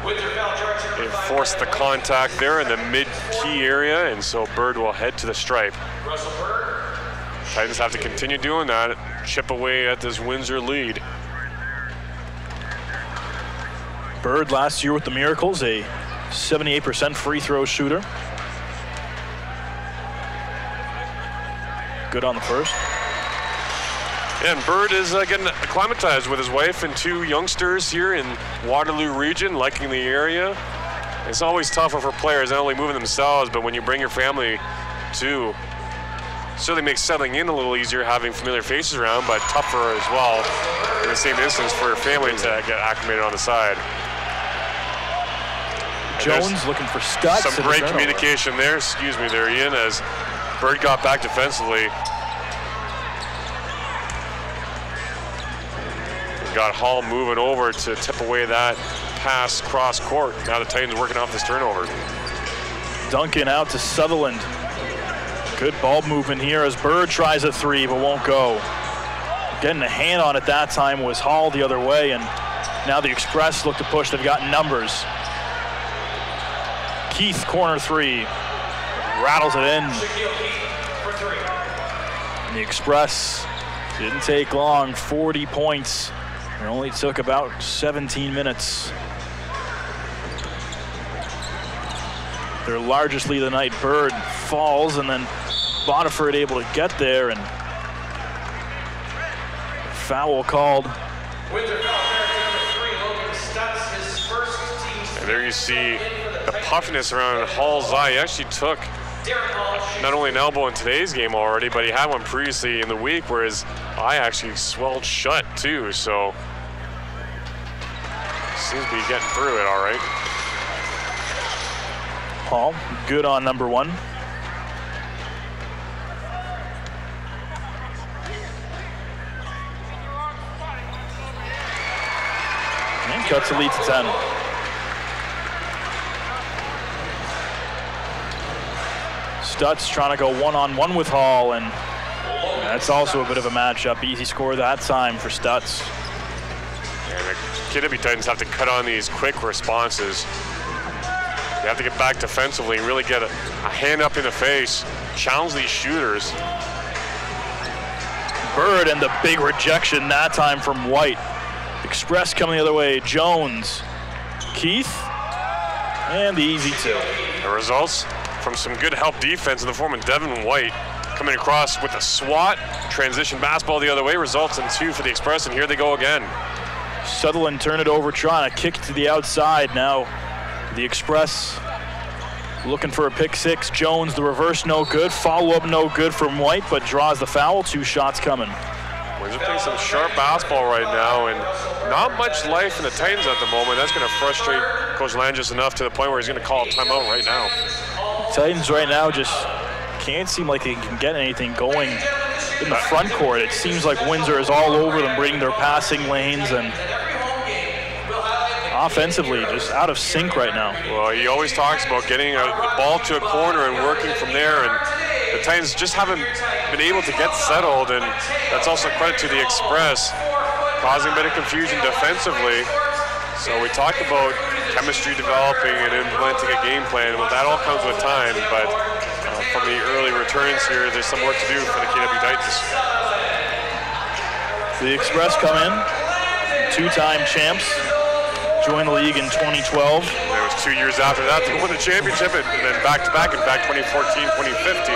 it forced the contact there in the mid-key area, and so Bird will head to the stripe. Titans have to continue doing that, chip away at this Windsor lead. Bird last year with the Miracles, a 78% free throw shooter. Good on the first. And Bird is getting acclimatized with his wife and 2 youngsters here in Waterloo region, liking the area. It's always tougher for players, not only moving themselves, but when you bring your family too. Certainly makes settling in a little easier having familiar faces around, but tougher as well in the same instance for your family to get acclimated on the side. Jones looking for Stutz. Some great communication there, excuse me there, Ian, as Bird got back defensively. Got Hall moving over to tip away that pass cross court. Now the Titans working off this turnover. Duncan out to Sutherland. Good ball movement here as Bird tries a 3 but won't go. Getting a hand on it that time was Hall the other way, and now the Express look to push. They've got numbers. Keith, corner 3. Rattles it in. And the Express didn't take long, 40 points. It only took about 17 minutes. Their largest lead of the night. Bird falls, and then Bodiford able to get there, and foul called. And there you see the puffiness around Hall's eye. He actually took not only an elbow in today's game already, but he had one previously in the week where his eye actually swelled shut too, so seems to be getting through it all right. Hall, good on number 1. And cuts the lead to 10. Stutz trying to go one-on-one with Hall, and that's also a bit of a matchup. Easy score that time for Stutz. And the KW Titans have to cut on these quick responses. You have to get back defensively and really get a hand up in the face, challenge these shooters. Bird, and the big rejection that time from White. Express coming the other way. Jones, Keith, and the easy 2. The results from some good help defense in the form of Devin White coming across with a swat, transition basketball the other way, results in 2 for the Express, and here they go again. Sutherland turn it over, trying to kick it to the outside. Now the Express looking for a pick six. Jones, the reverse, no good. Follow-up, no good from White, but draws the foul. 2 shots coming. Windsor playing some sharp basketball right now, and not much life in the Titans at the moment. That's going to frustrate Coach Langis enough to the point where he's going to call a timeout right now. Titans right now just can't seem like they can get anything going in the front court. It seems like Windsor is all over them, bringing their passing lanes, and offensively just out of sync right now. Well, he always talks about getting a ball to a corner and working from there, and the Titans just haven't been able to get settled, and that's also credit to the Express, causing a bit of confusion defensively. So we talked about chemistry developing and implementing a game plan. Well, that all comes with time, but from the early returns here, there's some work to do for the KW Titans. The Express come in, 2-time champs, joined the league in 2012. It was 2 years after that to win the championship, and then back-to-back, in fact, 2014, 2015.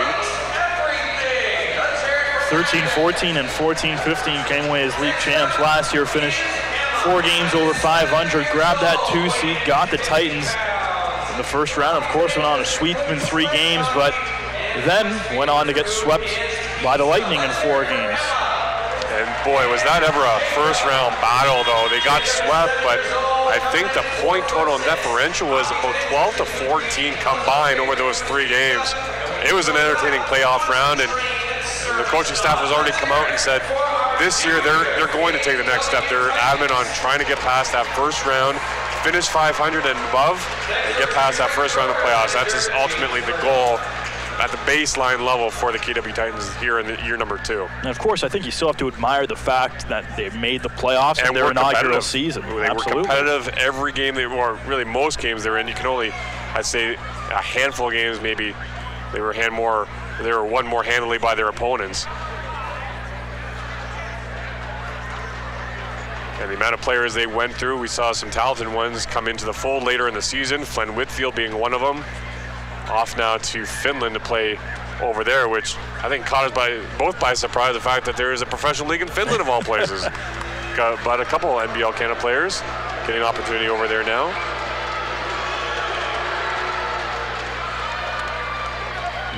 13-14 and 14-15 came away as league champs. Last year finished 4 games over 500, grabbed that 2 seed, got the Titans in the first round. Of course, went on to sweep in 3 games, but then went on to get swept by the Lightning in 4 games. And boy, was that ever a first-round battle, though. They got swept, but I think the point total and differential was about 12 to 14 combined over those 3 games. It was an entertaining playoff round, and the coaching staff has already come out and said this year they're going to take the next step. They're adamant on trying to get past that first round, finish 500 and above, and get past that first round of playoffs. That's just ultimately the goal at the baseline level for the KW Titans here in the year number 2. And of course, I think you still have to admire the fact that they made the playoffs in their inaugural season. They were competitive every game, or really most games they were in. You can only, I'd say, a handful of games maybe they were won more handily by their opponents. And the amount of players they went through, we saw some talented ones come into the fold later in the season, Flynn Whitfield being one of them. Off now to Finland to play over there, which I think caught us both by surprise, the fact that there is a professional league in Finland of all places. But a couple of NBL Canada players getting an opportunity over there now.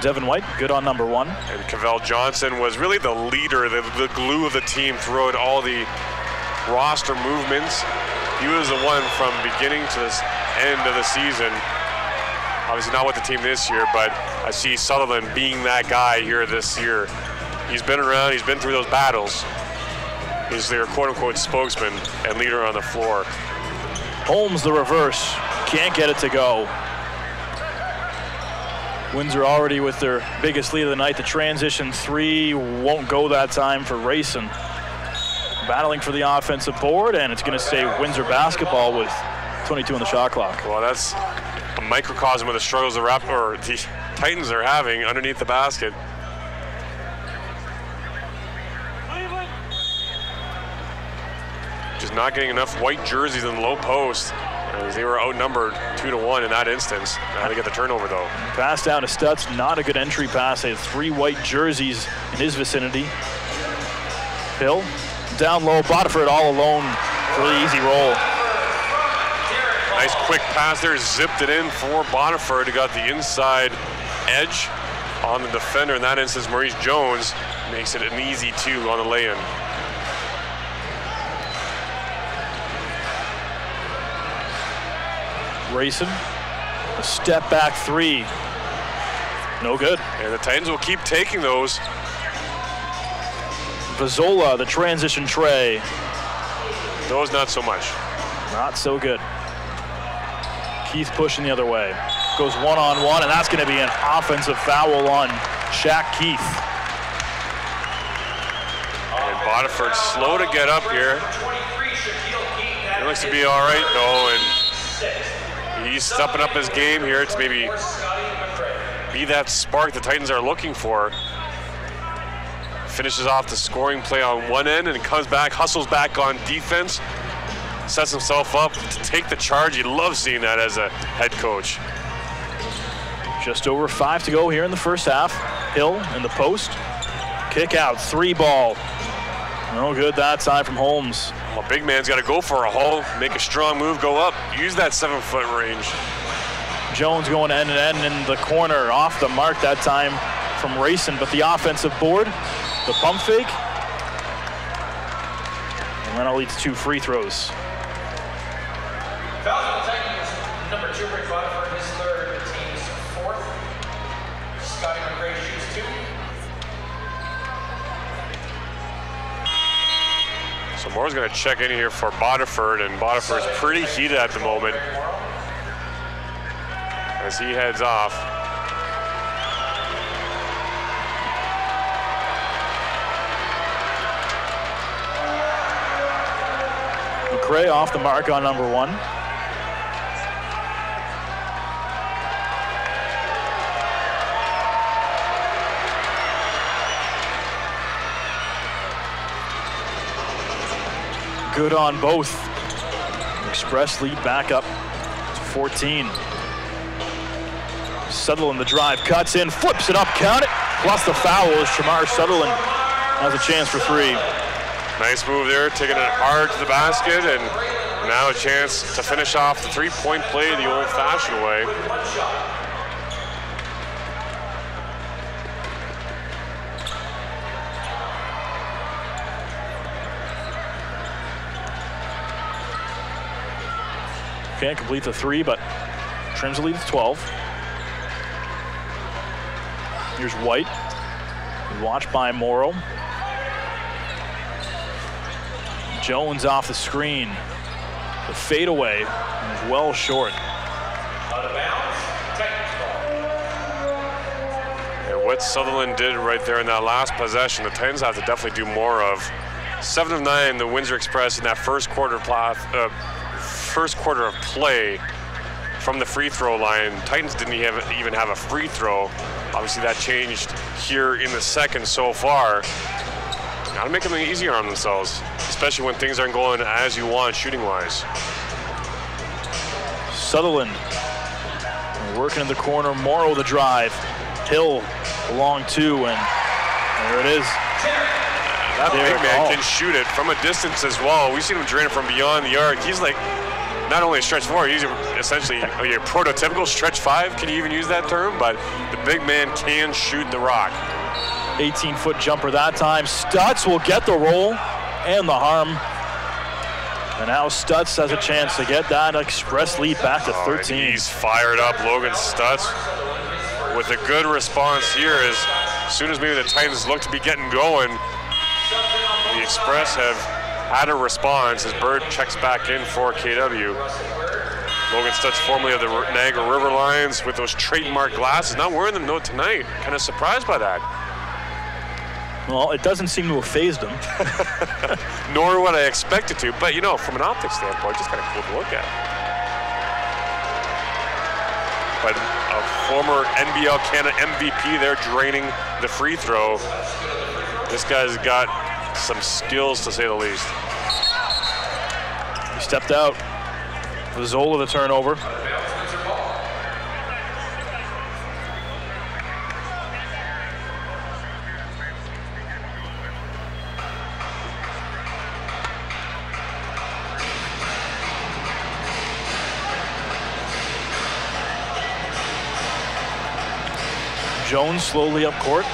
Devin White, good on number 1. And Cavell Johnson was really the leader, the glue of the team throughout all the roster movements. He was the one from beginning to the end of the season. Obviously not with the team this year, but I see Sutherland being that guy here this year. He's been around, he's been through those battles. He's their quote-unquote spokesman and leader on the floor. Holmes, the reverse, can't get it to go. Windsor already with their biggest lead of the night. The transition 3 won't go that time for Rayson. Battling for the offensive board, and it's going to stay Windsor basketball with 22 on the shot clock. Well, that's a microcosm of the struggles the Titans are having underneath the basket. Just not getting enough white jerseys in the low post, as they were outnumbered 2-1 in that instance. Now they get the turnover, though. Pass down to Stutz, not a good entry pass. They had 3 white jerseys in his vicinity. Hill, down low, Bodiford all alone for the easy roll. Nice quick pass there, zipped it in for Bodiford, who got the inside edge on the defender. In that instance, Maurice Jones makes it an easy 2 on the lay-in. Rayson, a step back 3. No good. And the Titans will keep taking those. Vazzola, the transition tray. Those not so much. Not so good. Keith pushing the other way. Goes one-on-one, and that's going to be an offensive foul on Shaq Keith. And Bodiford slow to get up here. He looks to be all right, though, and he's stepping up his game here to maybe be that spark the Titans are looking for. Finishes off the scoring play on one end and comes back, hustles back on defense, sets himself up to take the charge. You love seeing that as a head coach. Just over 5 to go here in the first half. Hill in the post. Kick out, 3 ball. No good that time from Holmes. Well, big man's got to go for a hole, make a strong move, go up, use that 7-foot range. Jones going end-to-end in the corner, off the mark that time from Rayson, but the offensive board, the pump fake, and then it leads to 2 free throws. Foul on the Titans, number 2, Rick Rutherford, his 3rd, the team's 4th. Scotty McRae shoots 2. So Moore's going to check in here for Bodiford, and Bodiford's pretty heated at the moment as he heads off. McRae off the mark on number 1. Good on both. Express lead back up to 14. Sutherland the drive, cuts in, flips it up, count it. Plus the foul as Shamar Sutherland has a chance for 3. Nice move there, taking it hard to the basket, and now a chance to finish off the 3-point play the old-fashioned way. Can't complete the 3, but trims the lead to 12. Here's White, watched by Morrow. Jones off the screen. The fadeaway is well short. Out of bounds, Titans ball. And what Sutherland did right there in that last possession, the Titans have to definitely do more of. 7 of 9, the Windsor Express in that first quarter of play from the free throw line. Titans didn't even have a free throw. Obviously that changed here in the second so far. Gotta make them easier on themselves, especially when things aren't going as you want shooting-wise. Sutherland working in the corner. Morrow the drive. Hill along 2, and there it is. That big man can shoot it from a distance as well. We've seen him drain it from beyond the arc. He's like not only a stretch 4, he's essentially a prototypical stretch 5. Can you even use that term? But the big man can shoot the rock. 18-foot jumper that time. Stutz will get the roll and the harm. And now Stutz has a chance to get that Express lead back to 13. He's fired up, Logan Stutz, with a good response here. As soon as maybe the Titans look to be getting going, the Express have had a response as Bird checks back in for KW. Logan Stutz, formerly of the Niagara River Lions, with those trademark glasses, not wearing them though tonight. Kind of surprised by that. Well, it doesn't seem to have phased him. Nor would I expect it to, but you know, from an optics standpoint, just kind of cool to look at. But a former NBL Canada MVP there draining the free throw. This guy's got some skills, to say the least. He stepped out. Vizzola the turnover. Jones slowly up court.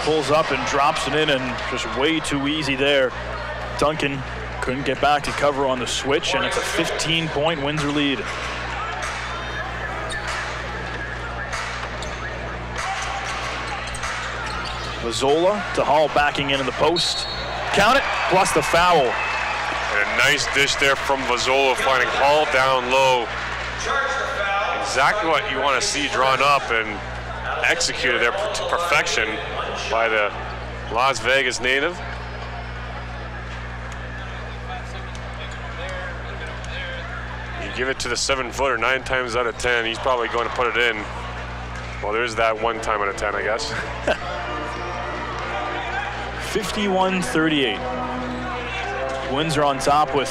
Pulls up and drops it in, and just way too easy there. Duncan couldn't get back to cover on the switch, and it's a 15-point Windsor lead. Vizzola to Hall backing in the post. Count it, plus the foul. And a nice dish there from Vizzola, finding Hall down low. Exactly what you want to see drawn up and executed there to perfection by the Las Vegas native. You give it to the 7-footer 9 times out of 10, he's probably going to put it in. Well, there's that 1 time out of 10, I guess. 51-38. Windsor on top with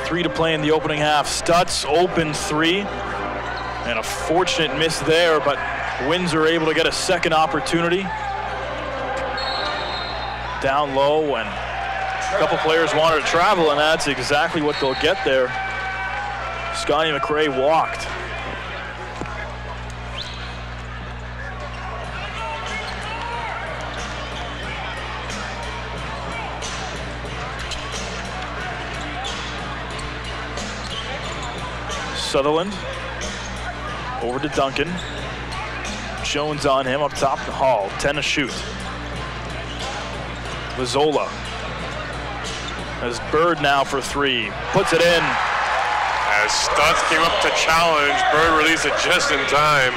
3 to play in the opening half. Stutz open 3. And a fortunate miss there, but Windsor able to get a second opportunity. down low, and a couple players wanted to travel, and that's exactly what they'll get there. Scotty McRae walked. Sutherland over to Duncan. Jones on him up top the Hall. 10 to shoot. Mazzola has Bird now for 3. Puts it in. As Stutz came up to challenge, Bird released it just in time.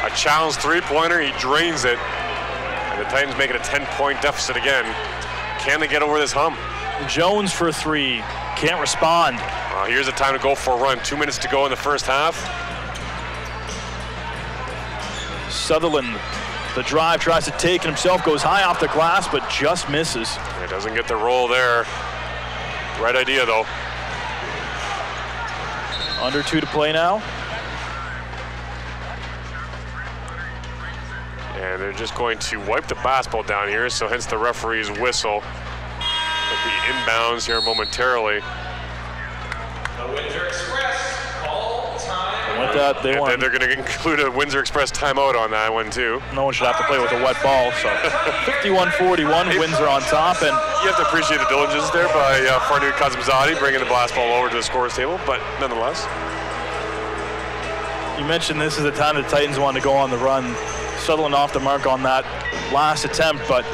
A challenge three-pointer, he drains it. And the Titans make it a 10-point deficit again. Can they get over this hump? Jones for 3. Can't respond. Here's the time to go for a run. 2 minutes to go in the first half. Sutherland, the drive, tries to take it himself, goes high off the glass, but just misses. He doesn't get the roll there. Right idea, though. Under 2 to play now. And they're just going to wipe the basketball down here, so hence the referee's whistle. It'll be inbounds here momentarily. The Windsor Express call time. With that, they want. They're going to include a Windsor Express timeout on that one, too. No one should have to play with a wet ball, so 51-41, Windsor on top. And you have to appreciate the diligence there by Farnooq Kazimzadeh bringing the basketball over to the scorer's table, but nonetheless. You mentioned this is the time the Titans wanted to go on the run. Sutherland off the mark on that last attempt, but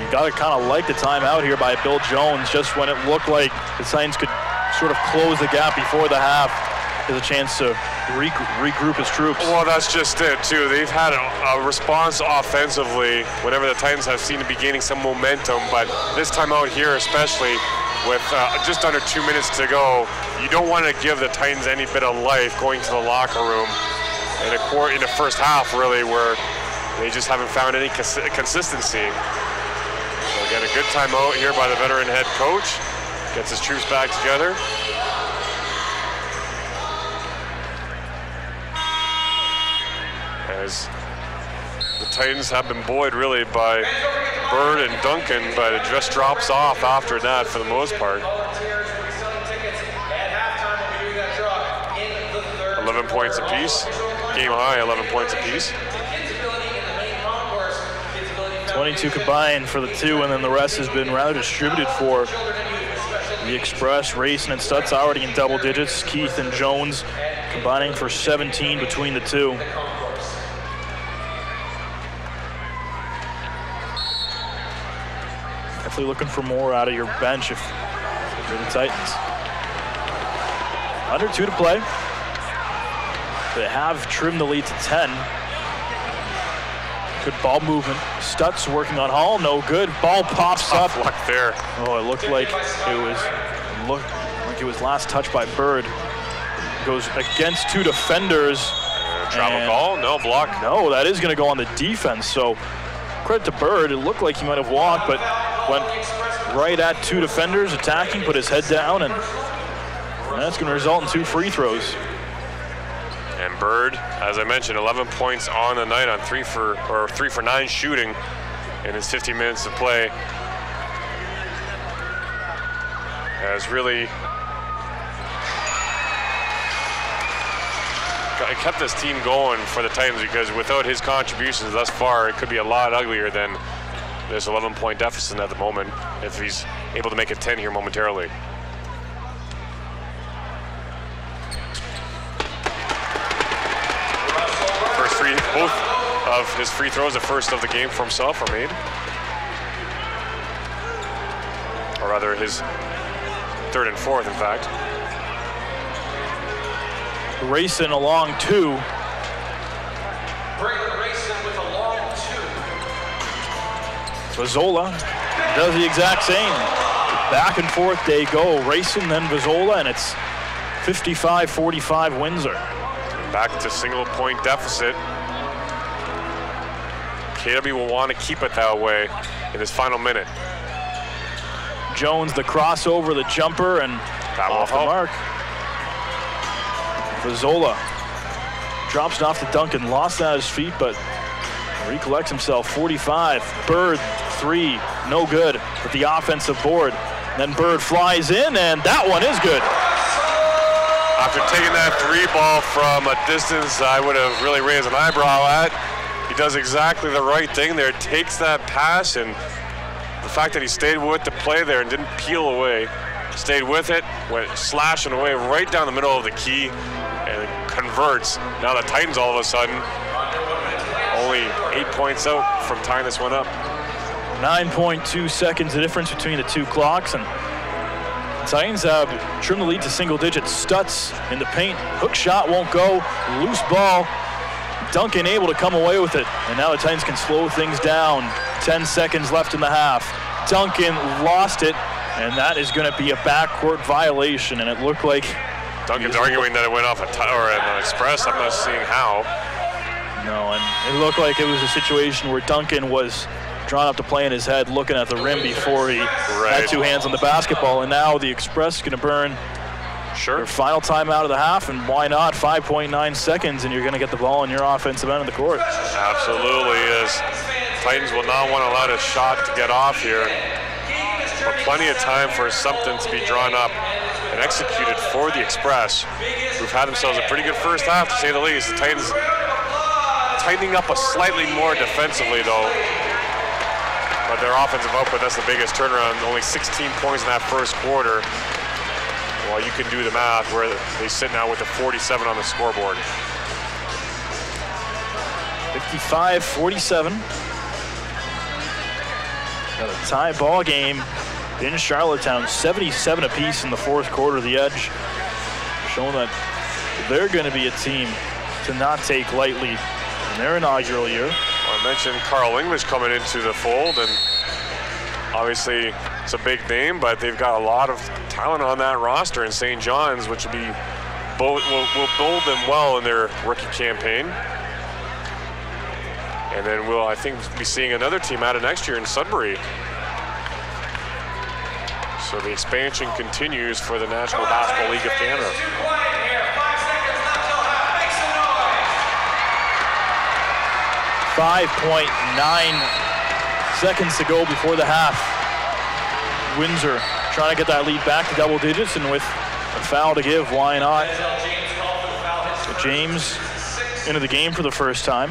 you got to kind of like the timeout here by Bill Jones, just when it looked like the Titans could sort of close the gap before the half. There's a chance to regroup his troops. Well, that's just it, too. They've had a response offensively whenever the Titans have seemed to be gaining some momentum, but this time out here, especially with just under 2 minutes to go, you don't want to give the Titans any bit of life going to the locker room in the first half, really, where they just haven't found any consistency. So again, a good timeout here by the veteran head coach. Gets his troops back together. As the Titans have been buoyed really by Bird and Duncan, but it just drops off after that for the most part. 11 points apiece. Game high, 11 points apiece. 22 combined for the 2, and then the rest has been rather distributed for the Express. Racing and Stutz already in double digits. Keith and Jones combining for 17 between the 2. Definitely looking for more out of your bench if you're the Titans. Under 2 to play. They have trimmed the lead to 10. Good ball movement. Stutz working on Hall, no good. Ball pops up. Luck there. Oh, it looked like it was last touched by Bird. Goes against 2 defenders. Travel call, no block. No, that is going to go on the defense. So credit to Bird. It looked like he might have walked, but went right at 2 defenders attacking, put his head down, and that's going to result in 2 free throws. And Bird, as I mentioned, 11 points on the night on 3 for 9 shooting in his 15 minutes of play. Has really kept this team going for the Titans, because without his contributions thus far, it could be a lot uglier than this 11-point deficit at the moment if he's able to make it 10 here momentarily. Both of his free throws, the first of the game for himself, are made. Or rather, his 3rd and 4th, in fact. Racing along 2. Racing with a long 2. Mazzola does the exact same. Back and forth they go. Racing, then Mazzola, and it's 55-45 Windsor. Back to single-point deficit. KW will want to keep it that way in this final minute. Jones, the crossover, the jumper, and off the mark. Mazzola drops it off to Duncan, lost it at his feet, but recollects himself. 45. Bird, 3, no good with the offensive board. Then Bird flies in, and that one is good. After taking that 3 ball from a distance I would have really raised an eyebrow at, he does exactly the right thing there. Takes that pass, and the fact that he stayed with the play there and didn't peel away, stayed with it, went slashing away right down the middle of the key, and converts. Now the Titans all of a sudden only 8 points out from tying this one up. 9.2 seconds the difference between the two clocks, and Titans have trimmed the lead to single digits. Stutz in the paint, hook shot won't go, loose ball. Duncan able to come away with it, and now the Titans can slow things down. 10 seconds left in the half. Duncan lost it, and that is going to be a backcourt violation, and it looked like Duncan's arguing that it went off an express. I'm not seeing how. No, and it looked like it was a situation where Duncan was drawn up to play in his head, looking at the rim before he had 2 hands on the basketball, and now the Express is going to burn their final timeout of the half, and why not? 5.9 seconds, and you're going to get the ball in your offensive end of the court. Absolutely is. Titans will not want to allow a shot to get off here, but plenty of time for something to be drawn up and executed for the Express, who've had themselves a pretty good first half, to say the least. The Titans tightening up slightly more defensively, though. But their offensive output, that's the biggest turnaround. Only 16 points in that first quarter. Well, you can do the math where they sit now with a 47 on the scoreboard. 55-47. Got a tie ball game in Charlottetown. 77 apiece in the fourth quarter. The Edge showing that they're going to be a team to not take lightly in their inaugural year. Well, I mentioned Carl English coming into the fold, and obviously it's a big name, but they've got a lot of talent on that roster in St. John's, which will bode them well in their rookie campaign. And then we'll, I think, be seeing another team out of next year in Sudbury. So the expansion continues for the National Basketball League of Canada. 5.9 seconds to go before the half. Windsor trying to get that lead back to double digits, and with a foul to give, why not? So James into the game for the first time.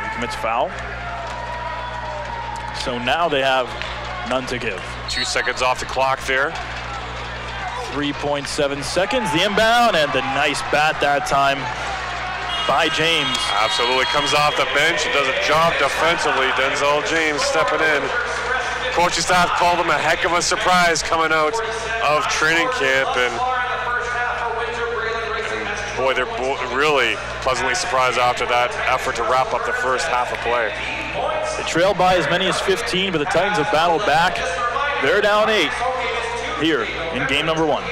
He commits a foul. So now they have none to give. 2 seconds off the clock there. 3.7 seconds, the inbound, and the nice bat that time by James. Absolutely, comes off the bench and does a job defensively. Denzel James stepping in. Coaching staff called him a heck of a surprise coming out of training camp, and boy, they're really pleasantly surprised after that effort to wrap up the first half of play. They trailed by as many as 15, but the Titans have battled back. They're down 8 here in game number 1.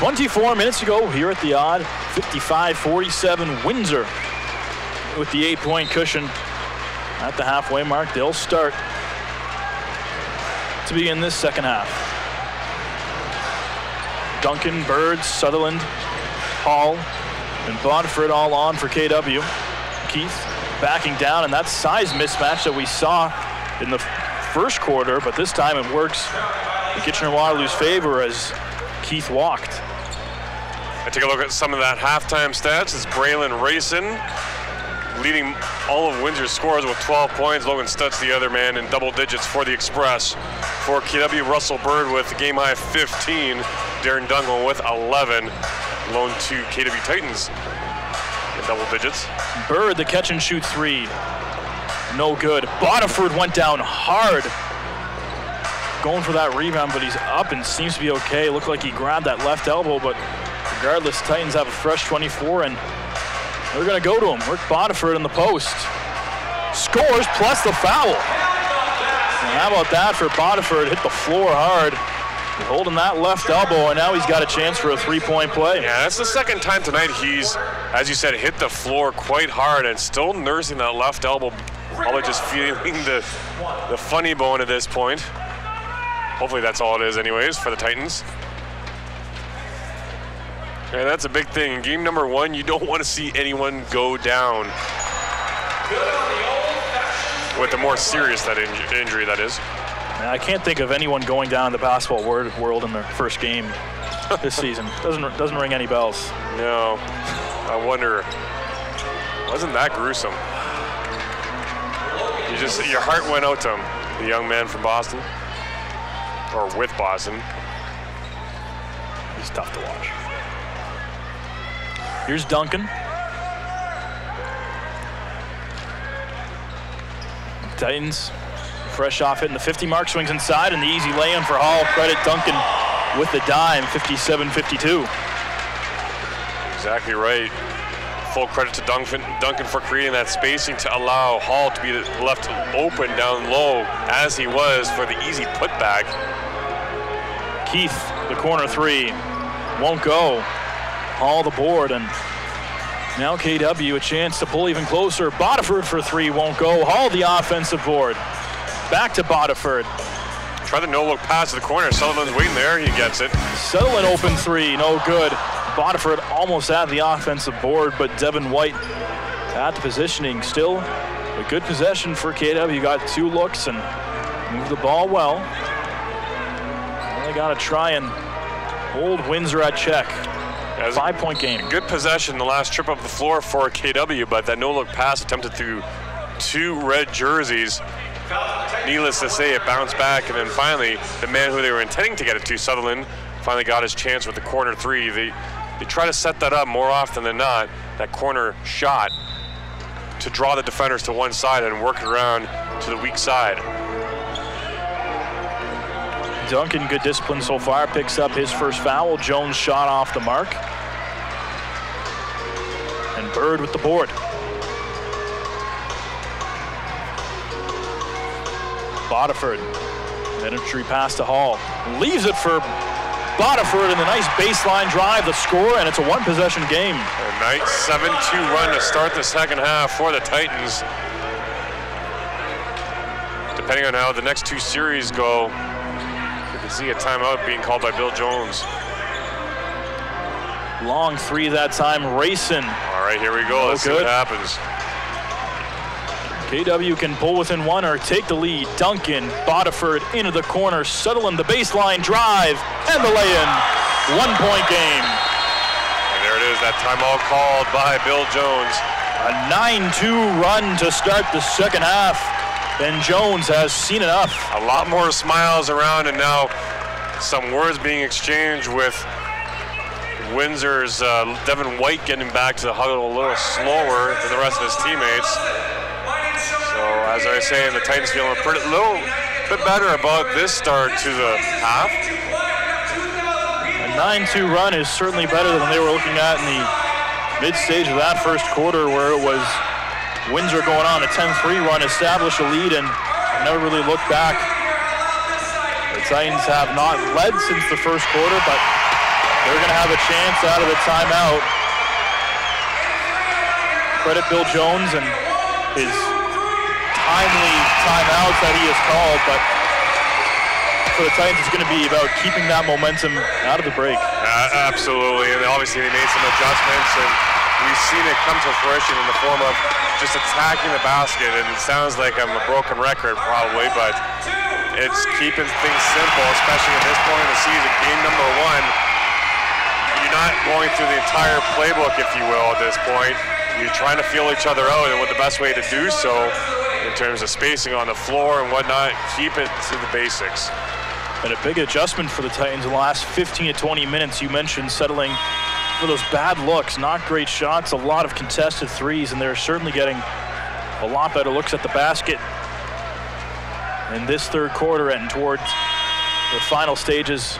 24 minutes ago here at the odd, 55-47 Windsor with the 8-point cushion at the halfway mark. They'll start to begin this second half. Duncan, Bird, Sutherland, Hall, and Bodford all on for KW. Keith backing down, and that size mismatch that we saw in the first quarter, but this time it works in Kitchener-Waterloo's favor as Keith walked. I take a look at some of that halftime stats. It's Braylon Rayson leading all of Windsor's scores with 12 points. Logan Stutz, the other man, in double digits for the Express. For KW, Russell Bird with a game-high 15. Darren Dungal with 11. Loaned to KW Titans in double digits. Bird, the catch-and-shoot three. No good. Bodiford went down hard. Going for that rebound, but he's up and seems to be okay. Looked like he grabbed that left elbow, but regardless, Titans have a fresh 24, and they're going to go to him. Rick Bodiford in the post. Scores plus the foul. And how about that for Bodiford? Hit the floor hard. Holding that left elbow, and now he's got a chance for a three-point play. Yeah, that's the second time tonight he's, as you said, hit the floor quite hard and still nursing that left elbow. Probably just feeling the funny bone at this point. Hopefully that's all it is anyways for the Titans. And that's a big thing. In game number one, you don't want to see anyone go down with a more serious injury, that is. I can't think of anyone going down in the basketball world in their first game this season. Doesn't ring any bells. No. I wonder, wasn't that gruesome? Your heart went out to him, the young man from Boston, or with Boston. He's tough to watch. Here's Duncan. Titans fresh off hitting the 50 mark, swings inside, and the easy lay-in for Hall. Credit Duncan with the dime, 57-52. Exactly right. Full credit to Duncan for creating that spacing to allow Hall to be left open down low as he was for the easy putback. Keith, the corner three, won't go. Hall the board, and now KW a chance to pull even closer. Bodiford for three, won't go. Hall the offensive board. Back to Bodiford. Try the no-look pass to the corner. Sutherland's waiting there. He gets it. Sutherland open three, no good. Bodiford almost at the offensive board, but Devin White at the positioning. Still a good possession for KW. Got two looks and moved the ball well. They got to try and hold Windsor at check. 5-point game. Good possession the last trip up the floor for KW, but that no-look pass attempted through two red jerseys. Needless to say, it bounced back, and then finally, the man who they were intending to get it to, Sutherland, finally got his chance with the corner three. They try to set that up more often than not, that corner shot, to draw the defenders to one side and work it around to the weak side. Duncan, good discipline so far, picks up his first foul. Jones shot off the mark. And Bird with the board. Bodiford, then a tree pass to Hall. Leaves it for Bodiford in the nice baseline drive, the score, and it's a one-possession game. A nice 7-2 run to start the second half for the Titans. Depending on how the next two series go, you can see a timeout being called by Bill Jones. Long three that time, Rayson. All right, here we go. Let's see what happens. KW can pull within one or take the lead. Duncan, Bodiford into the corner. Sutherland, the baseline drive, and the lay-in. 1-point game. And there it is, that timeout called by Bill Jones. A 9-2 run to start the second half. And Jones has seen enough. A lot more smiles around, and now some words being exchanged with Windsor's Devin White getting back to the huddle a little slower than the rest of his teammates. So, as I was saying, the Titans feeling a little bit better about this start to the half. A 9-2 run is certainly better than they were looking at in the mid-stage of that first quarter, where it was Windsor going on a 10-3 run, establish a lead, and never really looked back. The Titans have not led since the first quarter, but They're going to have a chance out of the timeout. Credit Bill Jones and his timely timeouts that he has called, but for the Titans, it's going to be about keeping that momentum out of the break. Absolutely, and obviously they made some adjustments, and we've seen it come to fruition in the form of just attacking the basket, and it sounds like I'm a broken record probably, but it's keeping things simple, especially at this point in the season. Game number 1, you're not going through the entire playbook, if you will, at this point. You're trying to feel each other out, and what the best way to do so in terms of spacing on the floor and whatnot, keep it to the basics. And a big adjustment for the Titans in the last 15 to 20 minutes. You mentioned settling for those bad looks, not great shots, a lot of contested threes, and they're certainly getting a lot better looks at the basket in this third quarter and towards the final stages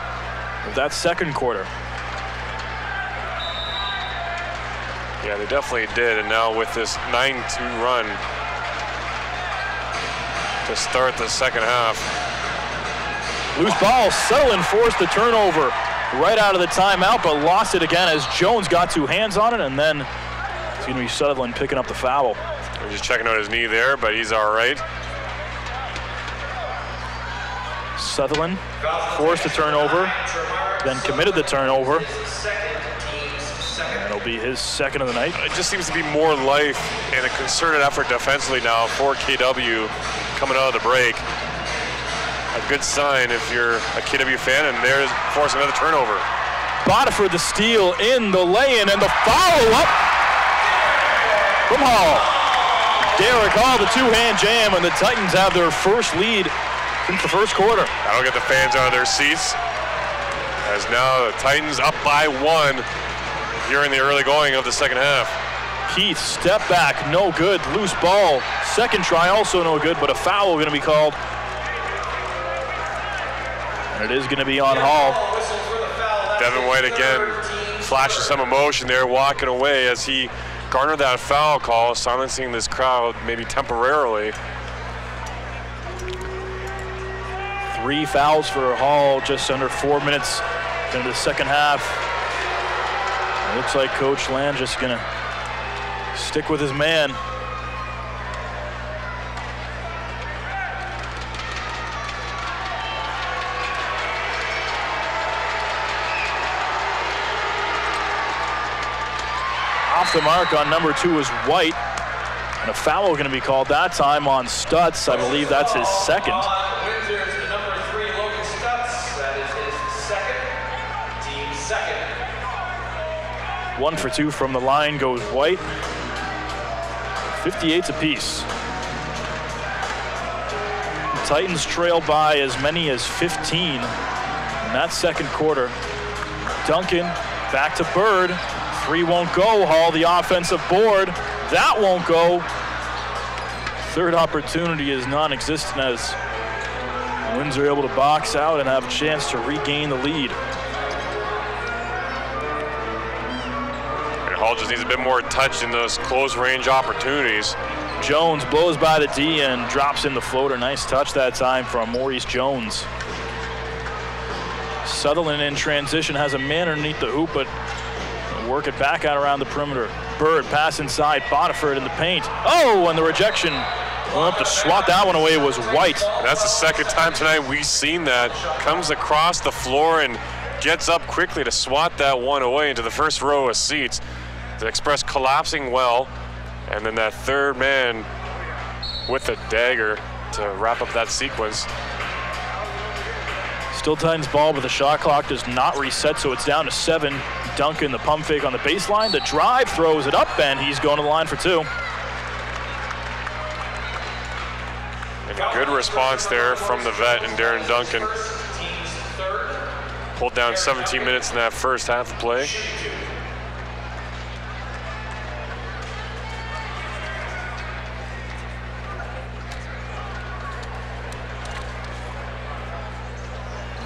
of that second quarter. Yeah, they definitely did, and now with this 9-2 run to start the second half. Loose ball, Sutherland forced the turnover right out of the timeout, but lost it again as Jones got 2 hands on it, and then it's going to be Sutherland picking up the foul. We're just checking out his knee there, but he's all right. Sutherland forced the turnover, then committed the turnover. That'll be his second of the night. It just seems to be more life and a concerted effort defensively now for KW coming out of the break. A good sign if you're a KW fan, and there's forcing another turnover. Botiford the steal in the lay-in, and the follow-up from Hall. Derek Hall, the 2-hand jam, and the Titans have their first lead since the first quarter. That'll get the fans out of their seats, as now the Titans up by 1 here in the early going of the second half. Keith, step back, no good. Loose ball, second try, also no good, but a foul going to be called. And it is going to be on Hall. Devin White again flashing some emotion there, walking away as he garnered that foul call, silencing this crowd maybe temporarily. 3 fouls for Hall, just under 4 minutes into the second half. It looks like Coach Land just going to stick with his man. Off the mark on number 2 is White, and a foul going to be called that time on Stutz. I believe that's his second. Windsor to number 3, Logan Stutz. That is his second, team second. 1 for 2 from the line goes White. 58's apiece. The Titans trail by as many as 15 in that second quarter. Duncan back to Bird. 3 won't go. Hall the offensive board. That won't go. Third opportunity is non-existent as Windsor able to box out and have a chance to regain the lead. And Hall just needs a bit more touch in those close range opportunities. Jones blows by the D and drops in the floater. Nice touch that time from Maurice Jones. Sutherland in transition has a man underneath the hoop, but work it back out around the perimeter. Bird pass inside, Botiford in the paint. Oh, and the rejection. Well, up to swat that one away was White. That's the second time tonight we've seen that. Comes across the floor and gets up quickly to swat that one away into the first row of seats. The Express collapsing well, and then that third man with a dagger to wrap up that sequence. Still Titans ball, but the shot clock does not reset, so it's down to 7. Duncan, the pump fake on the baseline. The drive throws it up, and he's going to the line for 2. And a good response there from the vet and Darren Duncan. Pulled down 17 minutes in that first half of play.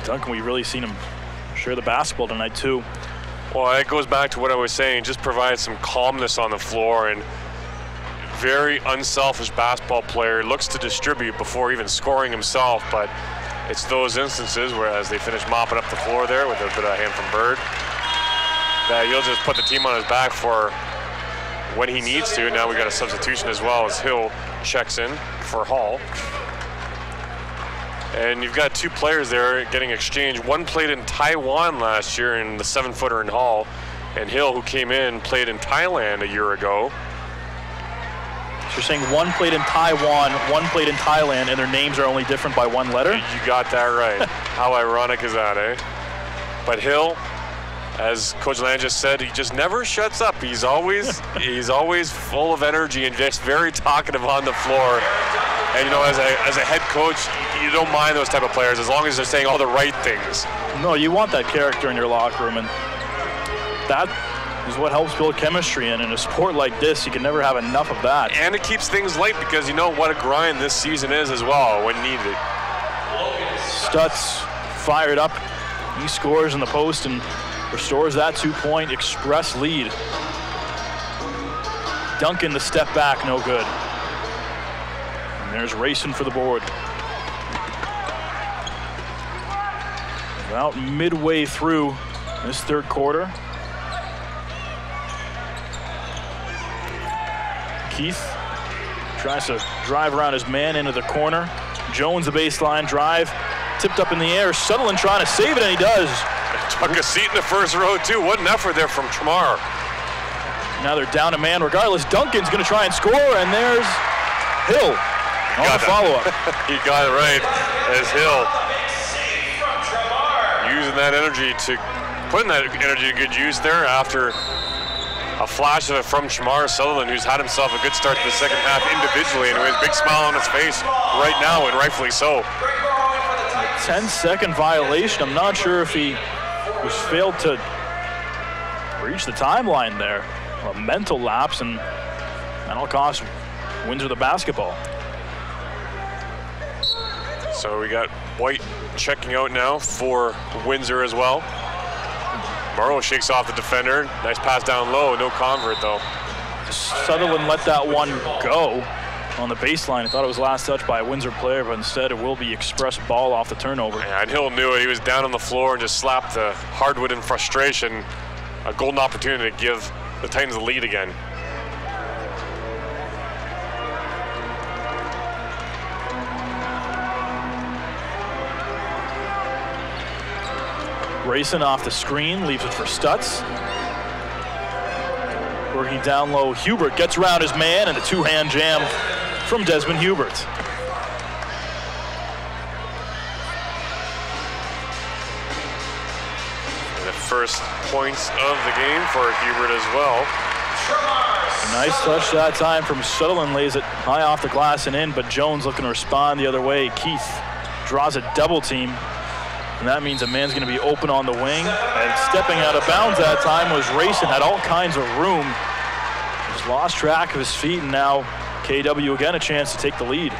Duncan, we've really seen him share the basketball tonight, too. Well, it goes back to what I was saying, just provide some calmness on the floor, and very unselfish basketball player, looks to distribute before even scoring himself, but it's those instances where as they finish mopping up the floor there with a bit of hand from Bird. that he'll just put the team on his back for when he needs to. Now we got a substitution as well as Hill checks in for Hall. And you've got 2 players there getting exchanged. One played in Taiwan last year in the 7-footer in Hall, and Hill, who came in, played in Thailand a year ago. So you're saying one played in Taiwan, one played in Thailand, and their names are only different by 1 letter? You got that right. How ironic is that, eh? But Hill, as Coach Land just said, he just never shuts up. He's always full of energy and just very talkative on the floor. And you know, as a head coach, you don't mind those type of players as long as they're saying all the right things. No, you want that character in your locker room, and that is what helps build chemistry. And in a sport like this, you can never have enough of that. And it keeps things light because you know what a grind this season is as well when needed. Stutz fired up. He scores in the post and restores that 2-point express lead. Duncan, the step back, no good. And there's Racing for the board. About midway through this 3rd quarter. Keith tries to drive around his man into the corner. Jones, the baseline drive, tipped up in the air. Sutherland trying to save it, and he does. Took a seat in the first row, too. What an effort there from Tramar. Now they're down a man. Regardless, Duncan's going to try and score, and there's Hill on the follow-up. He got it right as Hill using that energy putting that energy to good use there after a flash of it from Tramar Sutherland, who's had himself a good start to the second half individually, and with a big smile on his face right now, and rightfully so. 10-second violation. I'm not sure if he was failed to reach the timeline there. A mental lapse, and that'll cost Windsor the basketball. So we got White checking out now for Windsor as well. Morrow shakes off the defender. Nice pass down low, no convert though. Sutherland let that one go on the baseline. I thought it was last touch by a Windsor player, but instead it will be express ball off the turnover. Yeah, and Hill knew it. He was down on the floor and just slapped the hardwood in frustration. A golden opportunity to give the Titans the lead again. Racing off the screen, leaves it for Stutz. Working down low, Hubert gets around his man, and a 2-hand jam from Desmond Hubert. The first points of the game for Hubert as well. A nice touch that time from Sutherland, lays it high off the glass and in, but Jones looking to respond the other way. Keith draws a double team, and that means a man's going to be open on the wing. And stepping out of bounds that time was Racing, had all kinds of room. Just lost track of his feet, and now KW again a chance to take the lead.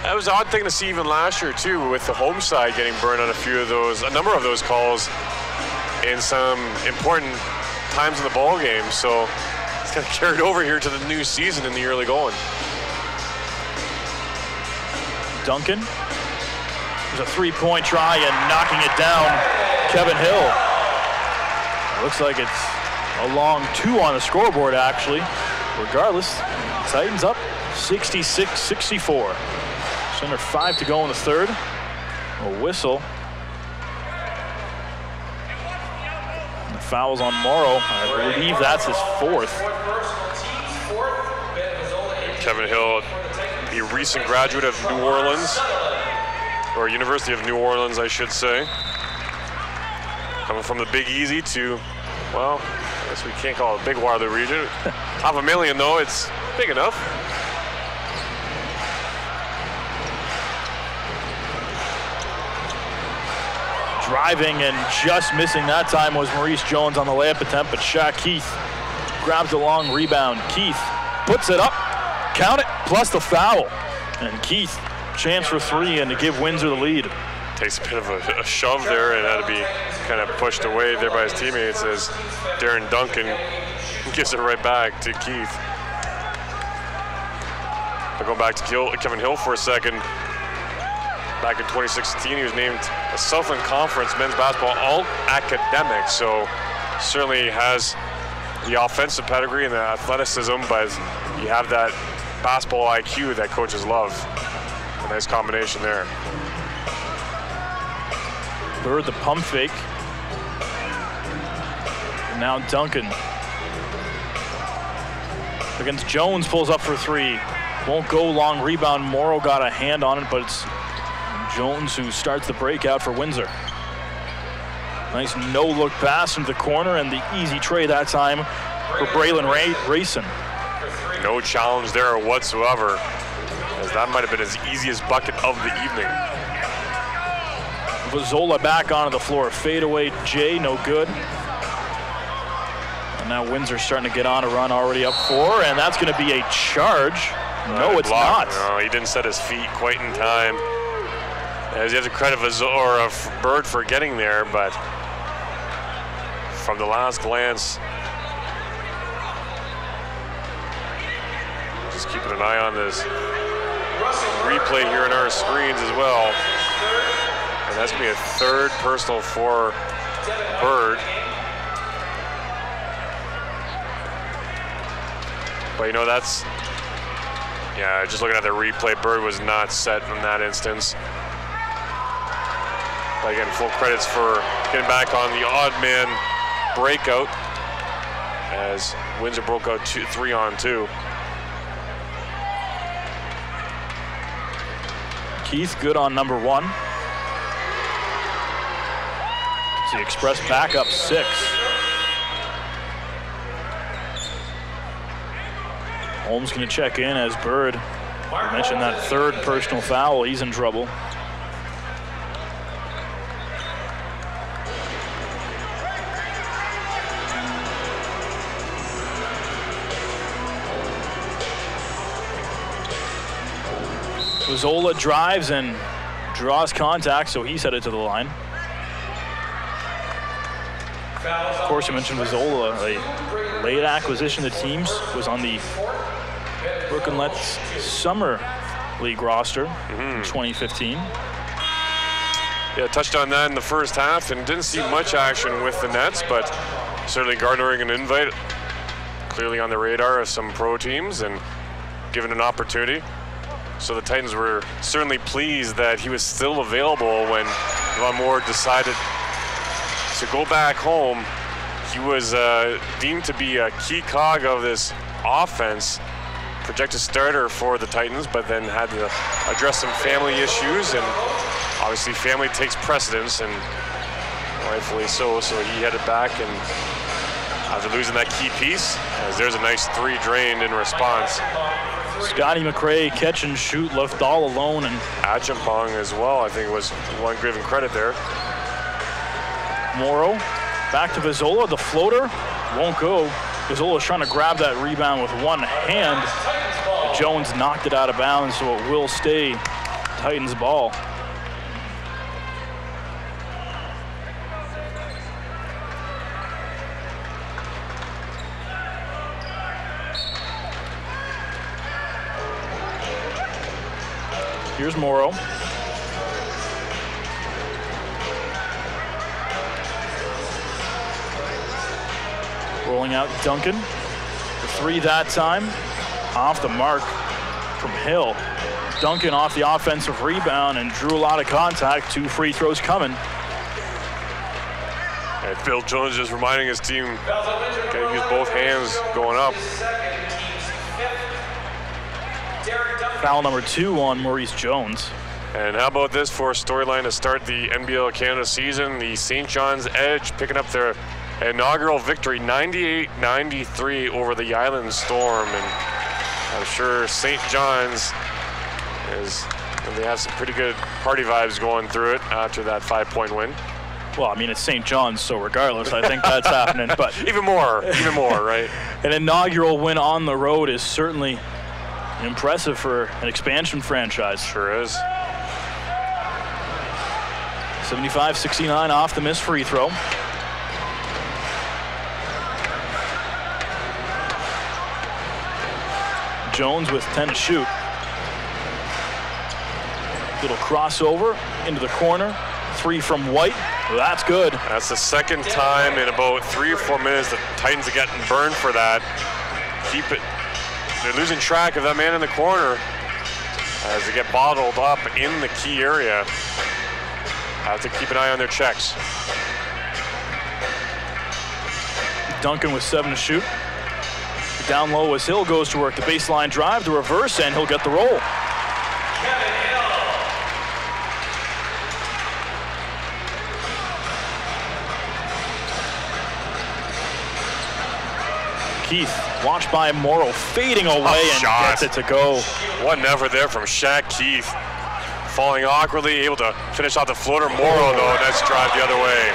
That was an odd thing to see even last year too, with the home side getting burned on a number of those calls in some important times in the ball game. So it's kind of carried over here to the new season in the early going. Duncan. There's a 3-point try and knocking it down, Kevin Hill. It looks like it's a long 2 on the scoreboard, actually. Regardless, Titans up 66-64. Just under 5 to go in the 3rd. A whistle. And the foul's on Morrow. I believe that's his 4th. Kevin Hill, a recent graduate of New Orleans, or University of New Orleans, I should say. Coming from the Big Easy to, well, I guess we can't call it Big Waterloo region. $500,000 though, it's big enough. Driving and just missing that time was Maurice Jones on the layup attempt, but Shaq Keith grabs the long rebound. Keith puts it up, count it, plus the foul. And Keith, chance for 3 and to give Windsor the lead. Takes a bit of a shove there and had to be kind of pushed away there by his teammates as Darren Duncan gives it right back to Keith. But going back to Kevin Hill for a second. Back in 2016, he was named a Southland Conference men's basketball All-Academic. So certainly has the offensive pedigree and the athleticism, but you have that basketball IQ that coaches love. A nice combination there. Bird the pump fake. And now Duncan against Jones, pulls up for three. Won't go, long rebound. Morrow got a hand on it, but it's Jones who starts the breakout for Windsor. Nice no-look pass into the corner, and the easy tray that time for Braylon Rayson. No challenge there whatsoever, as that might have been his easiest bucket of the evening. Vizzola back onto the floor. Fadeaway Jay, no good. And now Windsor starting to get on a run, already up 4, and that's going to be a charge. No, it's not. No, he didn't set his feet quite in time. As you have to credit Bird for getting there, but from the last glance, just keeping an eye on this replay here in our screens as well. And that's going to be a third personal for Bird. But you know, that's, yeah, just looking at the replay, Bird was not set in that instance. But again, full credits for getting back on the odd man breakout as Windsor broke out 3-on-2. Keith good on number 1. See Express back up 6. Holmes going to check in as Bird. I mentioned that third personal foul. He's in trouble. Vizzola drives and draws contact, so he's headed to the line. Of course, you mentioned Vizzola, a late acquisition to teams, was on the Brook and Let's Summer League roster in 2015. Yeah, touched on that in the first half and didn't see much action with the Nets, but certainly garnering an invite, clearly on the radar of some pro teams and given an opportunity. So the Titans were certainly pleased that he was still available when Von Moore decided to go back home. He was deemed to be a key cog of this offense, projected starter for the Titans, but then had to address some family issues, and obviously family takes precedence, and rightfully so. So he headed back, and after losing that key piece, as there's a nice 3 drained in response. Scotty McRae catch and shoot, left all alone, and Achampong as well, I think, was one given credit there. Morrow back to Vizzola. The floater won't go. Vizzola's trying to grab that rebound with one hand. Jones knocked it out of bounds, so it will stay Titans ball. Here's Morrow. Rolling out Duncan. The 3 that time. Off the mark from Hill. Duncan off the offensive rebound and drew a lot of contact. 2 free throws coming. And Phil Jones just reminding his team, gotta use both hands going up. Foul number 2 on Maurice Jones. And how about this for a storyline to start the NBL Canada season? The St. John's Edge picking up their inaugural victory, 98-93 over the Island Storm. And I'm sure St. John's they have some pretty good party vibes going through it after that 5-point win. Well, I mean, it's St. John's, so regardless, I think that's happening. But even more, right? An inaugural win on the road is certainly impressive for an expansion franchise. Sure is. 75-69 off the missed free throw. Jones with 10 to shoot. Little crossover into the corner. 3 from White. Well, that's good. That's the second time in about 3 or 4 minutes the Titans are getting burned for that. Keep it. They're losing track of that man in the corner as they get bottled up in the key area. Have to keep an eye on their checks. Duncan with 7 to shoot. Down low as Hill goes to work the baseline drive, the reverse, and he'll get the roll. Keith, watched by Morrow, fading away and gets it to go. What an effort there from Shaq Keith. Falling awkwardly, able to finish off the floater. Morrow, though, nice drive the other way.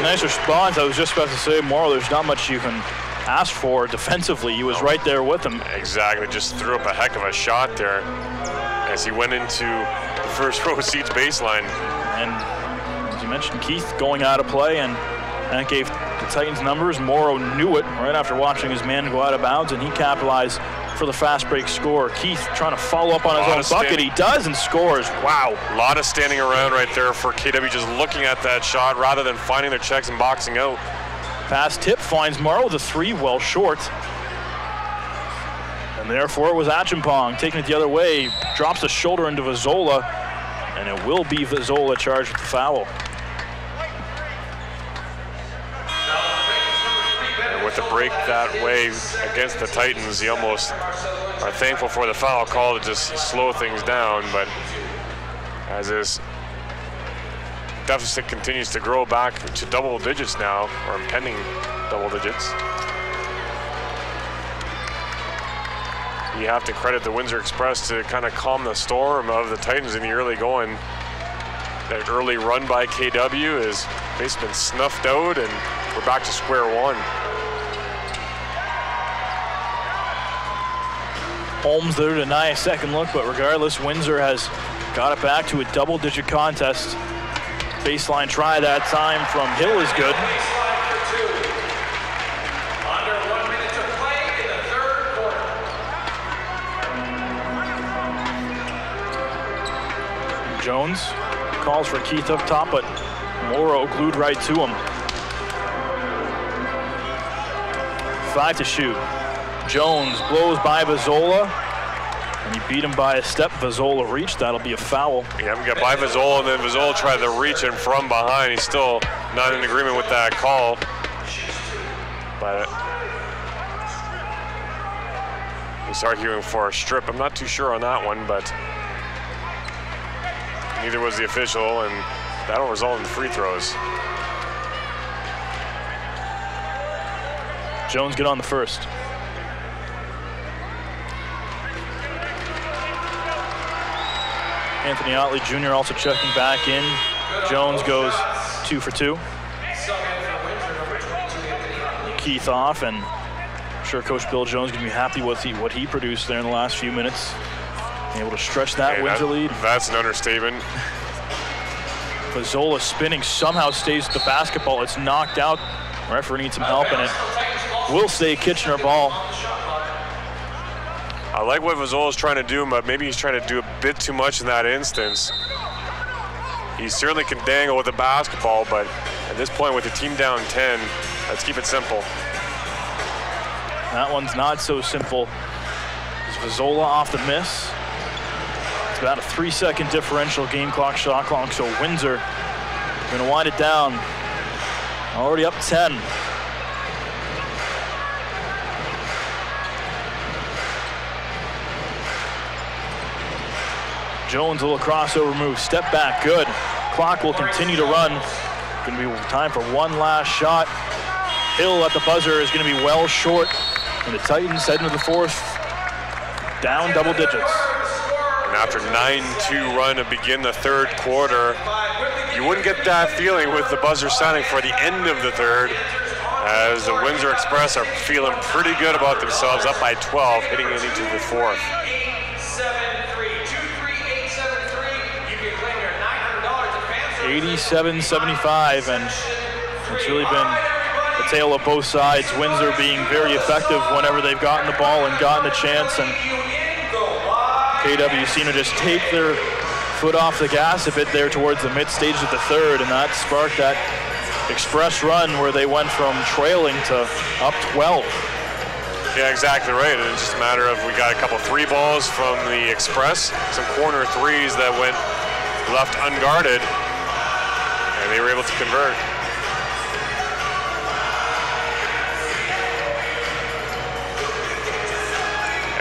Nice response. I was just about to say, Morrow, there's not much you can ask for defensively. He was right there with him. Exactly, just threw up a heck of a shot there as he went into the first row seats baseline. And as you mentioned, Keith going out of play, and that gave the Titans numbers. Morrow knew it right after watching his man go out of bounds, and he capitalized for the fast break score. Keith trying to follow up on his own bucket. He does and scores. Wow. A lot of standing around right there for KW, just looking at that shot rather than finding their checks and boxing out. Pass tip finds Morrow, the 3 well short. And therefore it was Achimpong taking it the other way. Drops the shoulder into Vazola, and it will be Vazola charged with the foul. With the break that way against the Titans, you almost are thankful for the foul call to just slow things down, but as this deficit continues to grow back to double digits now, or impending double digits, you have to credit the Windsor Express to kind of calm the storm of the Titans in the early going. That early run by KW has basically been snuffed out, and we're back to square one. Holmes there to deny a second look, but regardless, Windsor has got it back to a double-digit contest. Baseline try that time from Hill is good. Under 1 minute to play in the third quarter. Jones calls for Keith up top, but Morrow glued right to him. 5 to shoot. Jones blows by Vazola, and he beat him by a step. Vazola reached. That'll be a foul. Yeah, we got by Vazola, and then Vazola tried to reach him from behind. He's still not in agreement with that call. But he's arguing for a strip. I'm not too sure on that one, but neither was the official, and that'll result in free throws. Jones get on the first. Anthony Otley Jr. also checking back in. Jones goes 2 for 2. Keith off, and I'm sure Coach Bill Jones going to be happy with what he produced there in the last few minutes. Able to stretch that Windsor lead. That's an understatement. Vazola spinning, somehow stays with the basketball. It's knocked out. Referee needs some help, and it will stay Kitchener ball. I like what Vazola's trying to do, but maybe he's trying to do a bit too much in that instance. He certainly can dangle with the basketball, but at this point with the team down 10, let's keep it simple. That one's not so simple. Is Vazola off the miss? It's about a 3-second differential, game clock, shot clock, so Windsor going to wind it down. Already up 10. Jones, a little crossover move, step back, good. Clock will continue to run. Going to be time for one last shot. Hill at the buzzer is going to be well short. And the Titans head into the fourth, down double digits. And after 9-2 run to begin the third quarter, you wouldn't get that feeling with the buzzer sounding for the end of the third, as the Windsor Express are feeling pretty good about themselves, up by 12, heading into the fourth. 87-75, and it's really been a tale of both sides. Windsor being very effective whenever they've gotten the ball and gotten the chance, and KW seem to just take their foot off the gas a bit there towards the mid-stage of the third, and that sparked that express run where they went from trailing to up 12. Yeah, exactly right. And it's just a matter of we got a couple 3 balls from the express, some corner threes that went left unguarded, and they were able to convert.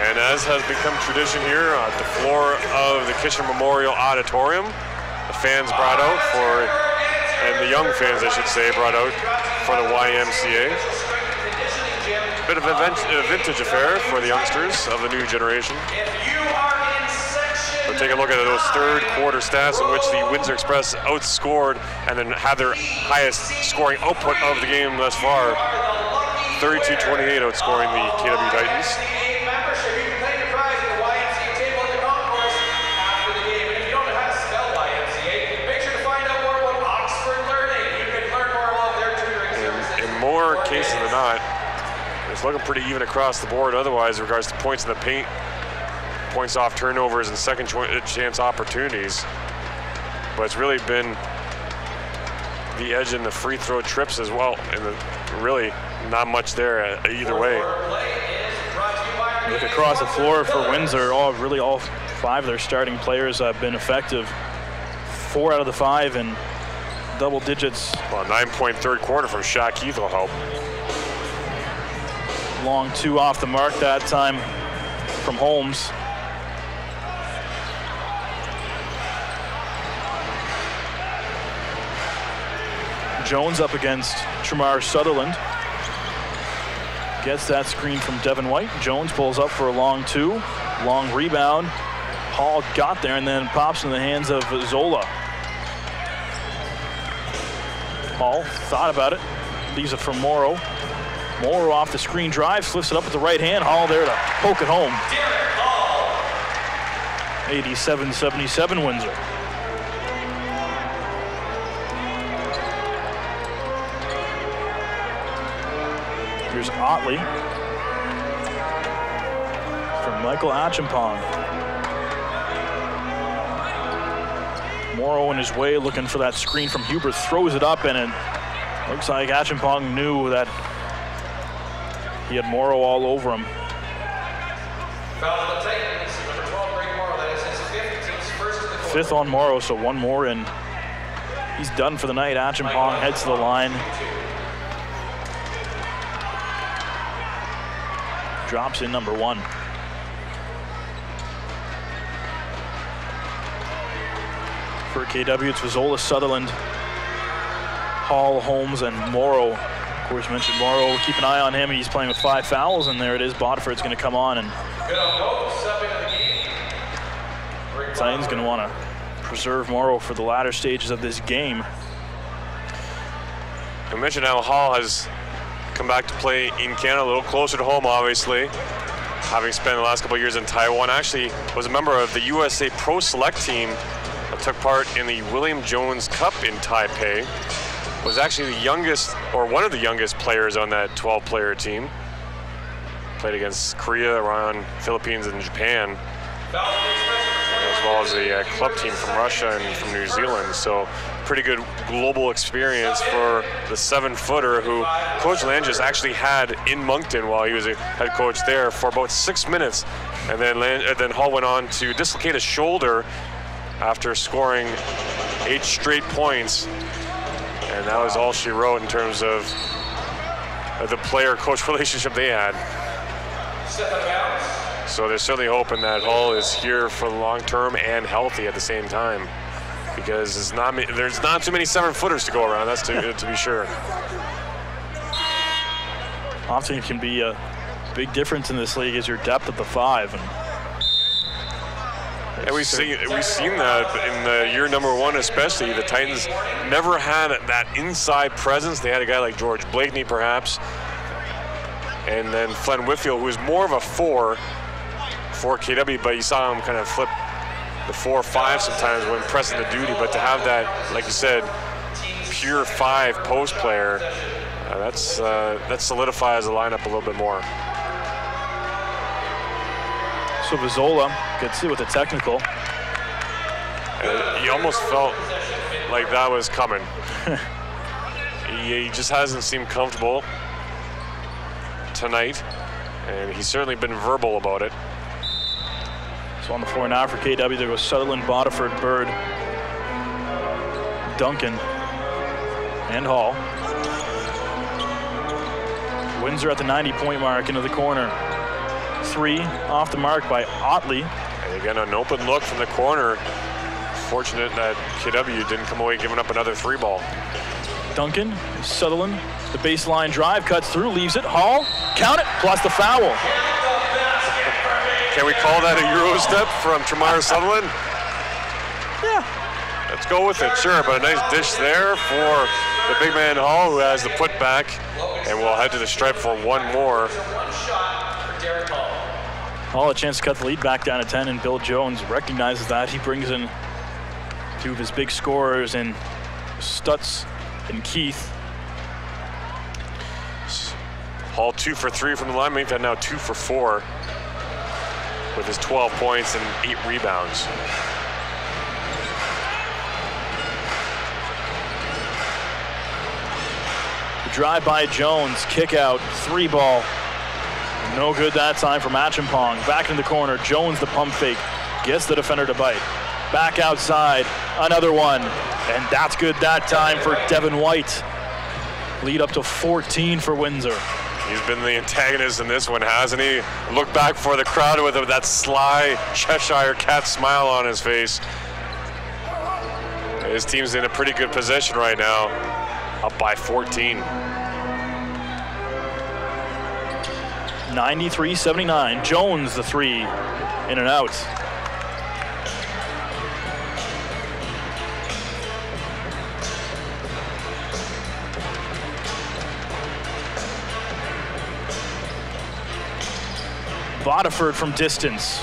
And as has become tradition here on the floor of the Kitchener Memorial Auditorium, the fans brought out for, and the young fans I should say, brought out for the YMCA. Bit of a vintage affair for the youngsters of the new generation. But take a look at those third quarter stats in which the Windsor Express outscored and then had their highest scoring output of the game thus far. 32-28 outscoring the KW Titans. More cases than not, it's looking pretty even across the board otherwise in regards to points in the paint, points off turnovers, and second chance opportunities. But it's really been the edge in the free throw trips as well, and really not much there either way. Look across the floor for Windsor, all 5 of their starting players have been effective. 4 out of the 5 in double digits. Well, 9-point third quarter from Shaq Keith will help. Long 2 off the mark that time from Holmes. Jones up against Tremar Sutherland. Gets that screen from Devin White. Jones pulls up for a long 2. Long rebound. Hall got there and then pops in the hands of Zola. Hall thought about it, leaves it for Morrow. Morrow off the screen drive, lifts it up with the right hand. Hall there to poke it home. 87-77 Windsor. Here's Otley from Michael Achimpong. Morrow in his way, looking for that screen from Huber, throws it up, and it looks like Achimpong knew that he had Morrow all over him. Fifth on Morrow, so 1 more, and he's done for the night. Achimpong heads to the line. Drops in number 1. For KW, it's Vizzola, Sutherland, Hall, Holmes, and Morrow. Of course, you mentioned Morrow. Keep an eye on him. He's playing with 5 fouls, and there it is. Bodford's going to come on, and Titans going to want to preserve Morrow for the latter stages of this game. I mentioned how Hall has come back to play in Canada, a little closer to home, obviously. Having spent the last couple of years in Taiwan, actually was a member of the USA Pro Select team that took part in the William Jones Cup in Taipei. Was actually the youngest, or one of the youngest players on that 12-player team. Played against Korea, Iran, Philippines, and Japan, as well as a club team from Russia and from New Zealand. So pretty good global experience for the 7-footer who Coach Langis actually had in Moncton while he was a head coach there for about 6 minutes. And then Hall went on to dislocate his shoulder after scoring 8 straight points. And that was all she wrote in terms of the player-coach relationship they had. So they're certainly hoping that Hall is here for the long term and healthy at the same time, because there's not too many 7-footers to go around, that's to be sure. Often it can be a big difference in this league is your depth at the 5. And we've seen that in the year number 1 especially. The Titans never had that inside presence. They had a guy like George Blakeney perhaps, and then Flenn Whitfield, who was more of a 4 for KW, but you saw him kind of flip the 4-5 sometimes when pressing the duty. But to have that, like you said, pure 5 post player, that solidifies the lineup a little bit more. So Vizzola gets it with a technical. And You almost felt like that was coming. He just hasn't seemed comfortable tonight, and he's certainly been verbal about it. So on the floor now for KW, there goes Sutherland, Bodiford, Bird, Duncan, and Hall. Windsor at the 90-point mark into the corner. 3 off the mark by Otley. And again, an open look from the corner. Fortunate that KW didn't come away giving up another 3-ball. Duncan, Sutherland, the baseline drive, cuts through, leaves it. Hall, count it, plus the foul. Can we call that a Euro step from Tremar Sutherland? Yeah. Let's go with it, sure, but a nice dish there for the big man Hall, who has the putback, and we'll head to the stripe for one more. Hall a chance to cut the lead back down to 10, and Bill Jones recognizes that. He brings in 2 of his big scorers in Stutz and Keith. Hall 2 for 3 from the line, make that now 2 for 4 with his 12 points and 8 rebounds. The drive by Jones, kick out, 3-ball. No good that time for Matchampong. Back in the corner, Jones the pump fake, gets the defender to bite. Back outside, another one, and that's good that time for Devin White. Lead up to 14 for Windsor. He's been the antagonist in this one, hasn't he? Look back for the crowd with that sly Cheshire cat smile on his face. His team's in a pretty good position right now, up by 14. 93-79, Jones the 3, in and out. Bodiford from distance,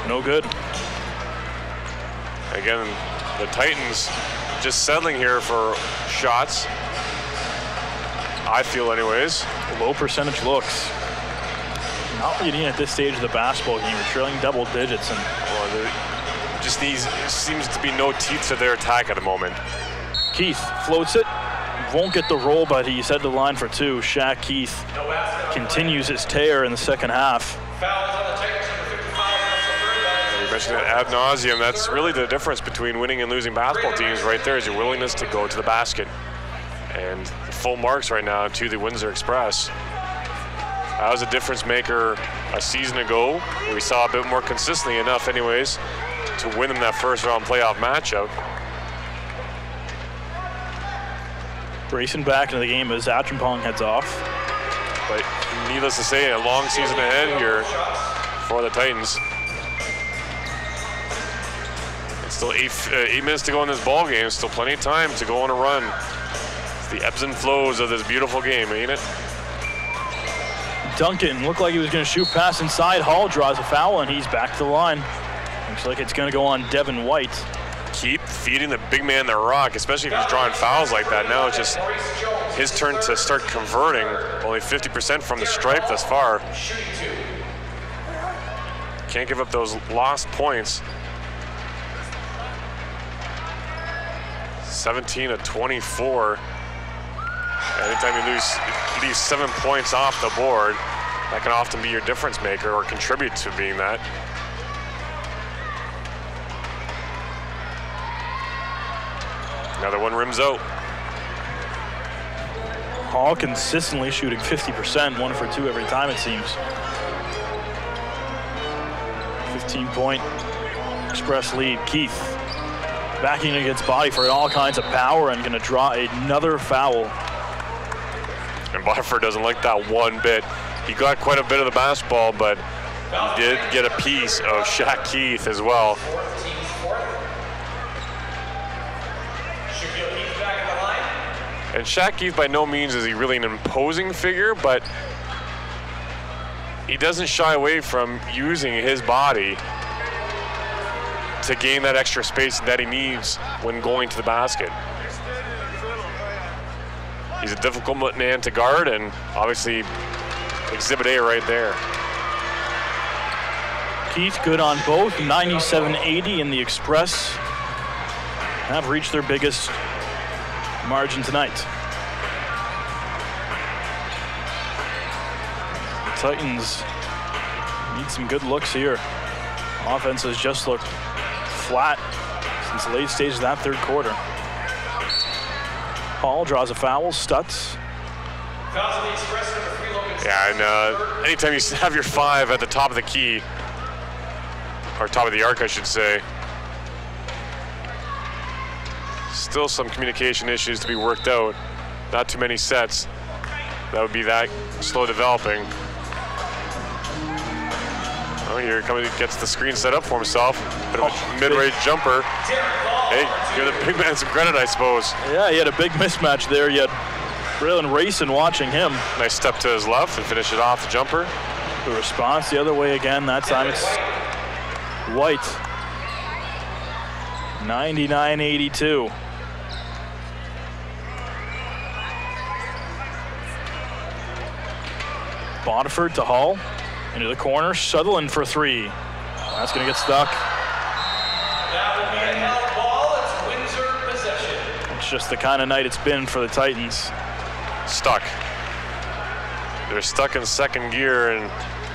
no good. Again, the Titans just settling here for shots, I feel anyways. Low percentage looks. Not leading at this stage of the basketball game. We're trailing double digits, and well, just seems to be no teeth to their attack at the moment. Keith floats it, won't get the roll, but he's headed to the line for 2. Shaq Keith continues his tear in the second half. You mentioned it ad nauseum. That's really the difference between winning and losing basketball teams right there, is your willingness to go to the basket. And full marks right now to the Windsor Express. That was a difference maker a season ago. We saw a bit more consistently enough anyways to win in that first round playoff matchup. Racing back into the game as Achampong heads off. But needless to say, a long season ahead here for the Titans. It's still 8 minutes to go in this ball game. Still plenty of time to go on a run. It's the ebbs and flows of this beautiful game, ain't it? Duncan looked like he was going to shoot pass inside. Hall draws a foul, and he's back to the line. Looks like it's going to go on Devin White. Keep feeding the big man the rock, especially if he's drawing fouls like that. Now it's just his turn to start converting. Only 50% from the stripe thus far. Can't give up those lost points. 17-24. Anytime you leave 7 points off the board, that can often be your difference maker or contribute to being that. Another one rims out. Hall consistently shooting 50%, 1 for 2 every time it seems. 15-point Express lead. Keith backing against Bodiford, all kinds of power, and going to draw another foul. And Bodiford doesn't like that one bit. He got quite a bit of the basketball, but he did get a piece of Shaq Keith as well. And Shaq Keith, by no means is he really an imposing figure, but he doesn't shy away from using his body to gain that extra space that he needs when going to the basket. He's a difficult man to guard, and obviously Exhibit A right there. Keith good on both, 97-80 in the Express have reached their biggest margin tonight. The Titans need some good looks here. Offense has just looked flat since the late stages of that third quarter. Hall draws a foul. Stutz. Yeah, and anytime you have your 5 at the top of the key, or top of the arc, I should say, still some communication issues to be worked out. Not too many sets that would be that slow developing. Oh, here comes, gets the screen set up for himself. Bit of a mid-range jumper. Hey, give the big man some credit, I suppose. Yeah, he had a big mismatch there, yet Braylon racing watching him. Nice step to his left and finish it off the jumper. The response the other way again. That time it's White. 99-82. Boniford to Hall. Into the corner. Sutherland for 3. That's going to get stuck. That will be a held ball. It's Windsor possession. It's just the kind of night it's been for the Titans. Stuck. They're stuck in second gear and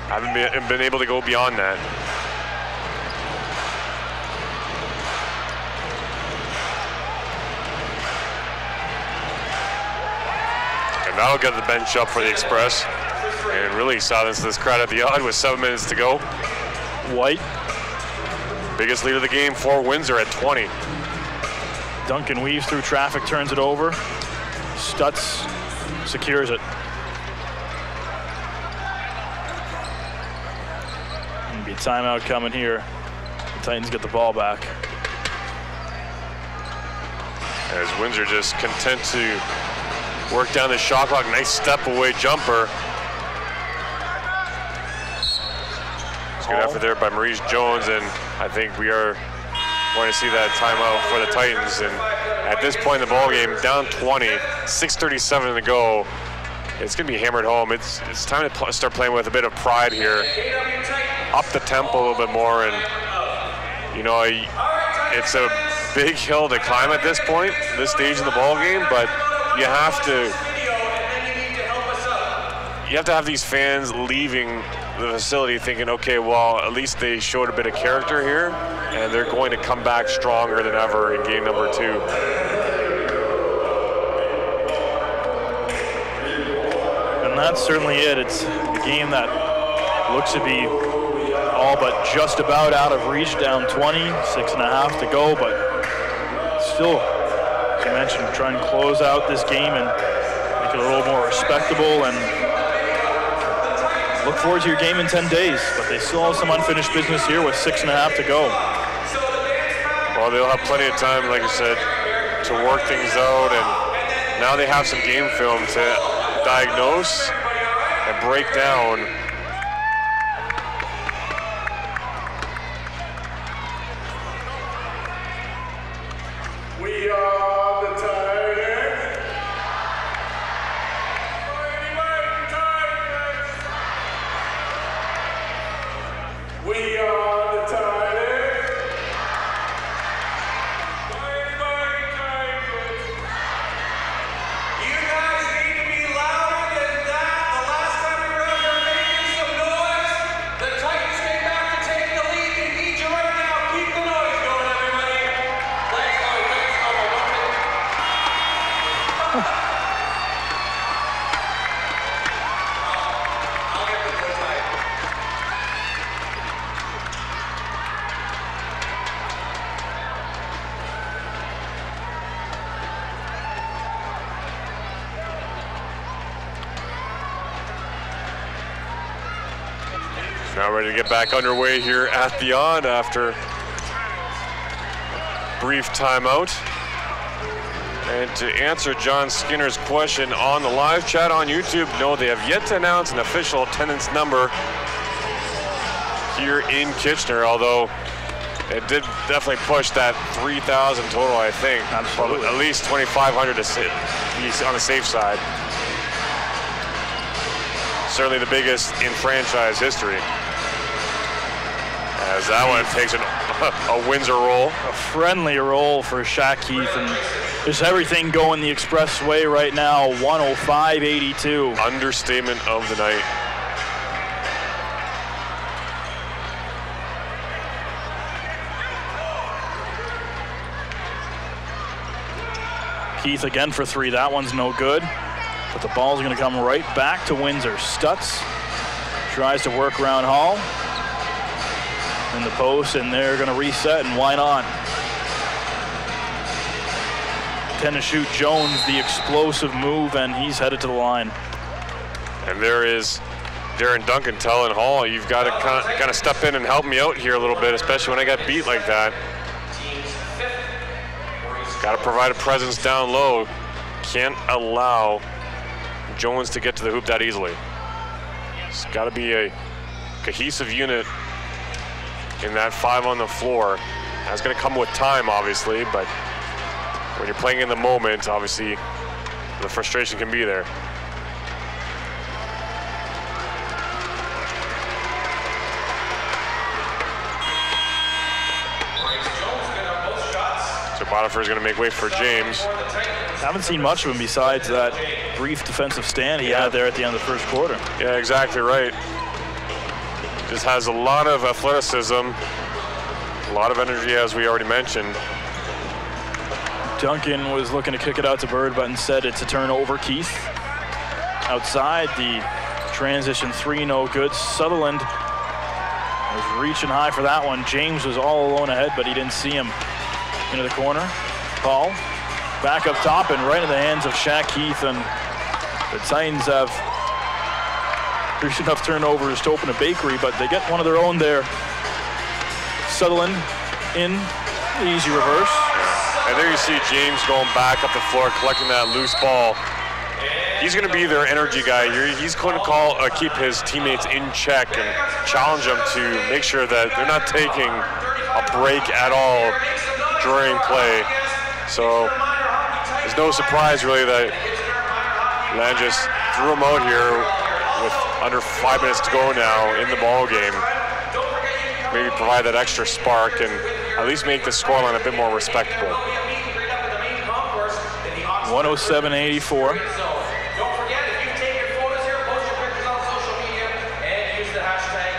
haven't been able to go beyond that. And that'll get the bench up for the Express and really silence this crowd at the odd with 7 minutes to go. White. Biggest lead of the game for Windsor at 20. Duncan weaves through traffic, turns it over. Stutz secures it. There'll be a timeout coming here. The Titans get the ball back. As Windsor just content to work down the shot clock. Nice step away jumper. It's good effort there by Maurice Jones, and I think we are going to see that timeout for the Titans. And at this point in the ball game, down 20, 6:37 to go. It's going to be hammered home. It's time to start playing with a bit of pride here. Up the tempo a little bit more, and you know, it's a big hill to climb at this point, this stage in the ball game. But you have to have these fans leaving the facility thinking, okay, well, at least they showed a bit of character here, and they're going to come back stronger than ever in game number 2. And that's certainly it. It's a game that looks to be all but just about out of reach, down 20, 6.5 to go, but still, as you mentioned, try and close out this game and make it a little more respectable, and look forward to your game in 10 days, but they still have some unfinished business here with 6.5 to go. Well, they'll have plenty of time, like I said, to work things out, and now they have some game film to diagnose and break down. We are the Titans. We are the Titans. You guys need to be louder than that. The last time we were up here making some noise, the Titans came back to take the lead. They need you right now. Keep the noise going, everybody. Let's go. I'll get the good side. Now ready to get back underway here at the odd after brief timeout. And to answer John Skinner's question on the live chat on YouTube, no, they have yet to announce an official attendance number here in Kitchener, although it did definitely push that 3,000 total, I think. Absolutely. At least 2,500 to be on the safe side. Certainly the biggest in franchise history. As that one takes a Windsor roll. A friendly roll for Shaq Keith, and there's everything going the express way right now, 105-82. Understatement of the night. Keith again for three, that one's no good. But the ball's gonna come right back to Windsor. Stutz tries to work around Hall in the post, and they're gonna reset, and why not? 10 to shoot Jones, the explosive move, and he's headed to the line. And there is Darren Duncan telling Hall, you've got to kind of step in and help me out here a little bit, especially when I got beat like that. Got to provide a presence down low. Can't allow Jones to get to the hoop that easily. It's got to be a cohesive unit in that five on the floor. That's going to come with time, obviously, but when you're playing in the moment, obviously, the frustration can be there. So Bonifer is going to make way for James. Haven't seen much of him besides that brief defensive stand he had there at the end of the first quarter. Yeah, exactly right. Just has a lot of athleticism, a lot of energy, as we already mentioned. Duncan was looking to kick it out to Bird, but instead it's a turnover. Keith outside, the transition three, no good. Sutherland was reaching high for that one. James was all alone ahead, but he didn't see him into the corner. Paul back up top and right in the hands of Shaq Keith, and the Titans have reached enough turnovers to open a bakery, but they get one of their own there. Sutherland in the easy reverse. And there you see James going back up the floor, collecting that loose ball. He's going to be their energy guy here. He's going to keep his teammates in check and challenge them to make sure that they're not taking a break at all during play. So there's no surprise really that Land just threw him out here with under 5 minutes to go now in the ball game. Maybe provide that extra spark and at least make the scoreline a bit more respectable. 107-84. Don't forget, if you take your photos here, post your pictures on social media and use the hashtag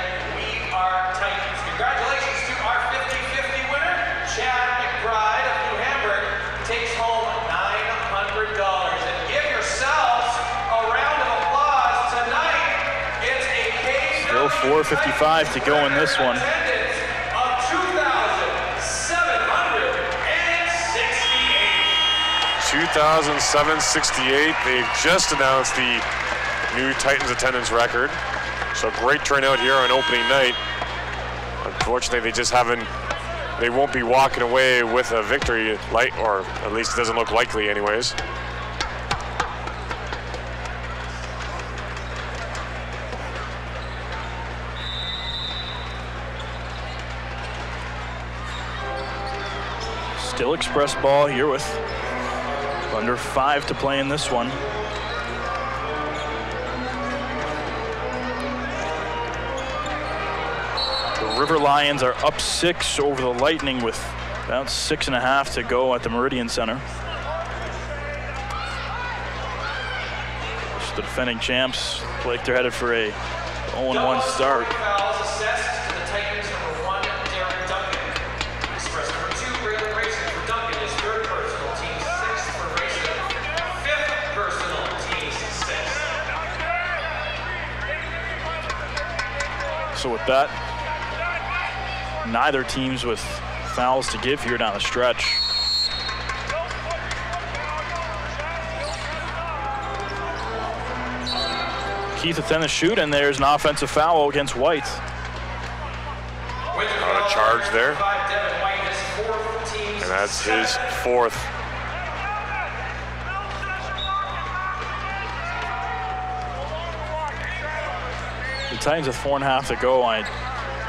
#WeAreTitans. Congratulations to our 50-50 winner, Chad McBride of New Hamburg, takes home $900. And give yourselves a round of applause tonight. It's a case Still 4:55 to go in this one. 2,768. They've just announced the new Titans attendance record. So great turnout here on opening night. Unfortunately, they won't be walking away with a victory, or at least it doesn't look likely anyways. Still express ball here with under 5 to play in this one. The River Lions are up 6 over the Lightning with about 6.5 to go at the Meridian Center. So the defending champs, like they're headed for a 0-1 start. So with that, neither teams with fouls to give here down the stretch. Keith at 10 to shoot, and there's an offensive foul against White. On a charge there. And that's his fourth. The Titans with 4.5 to go. I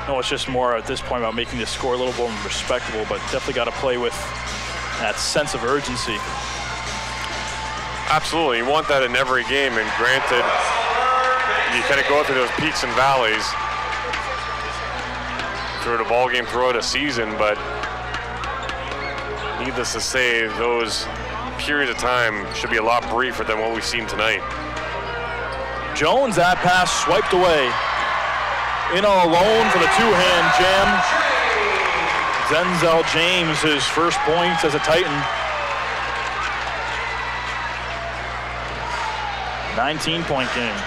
know it's just more at this point about making the score a little more respectable, but definitely got to play with that sense of urgency. Absolutely, you want that in every game, and granted, you kind of go through those peaks and valleys. throughout a ball game, throughout a season, but needless to say, those periods of time should be a lot briefer than what we've seen tonight. Jones, that pass swiped away. In all alone for the two-hand jam. Denzel James, his first points as a Titan. 19-point game.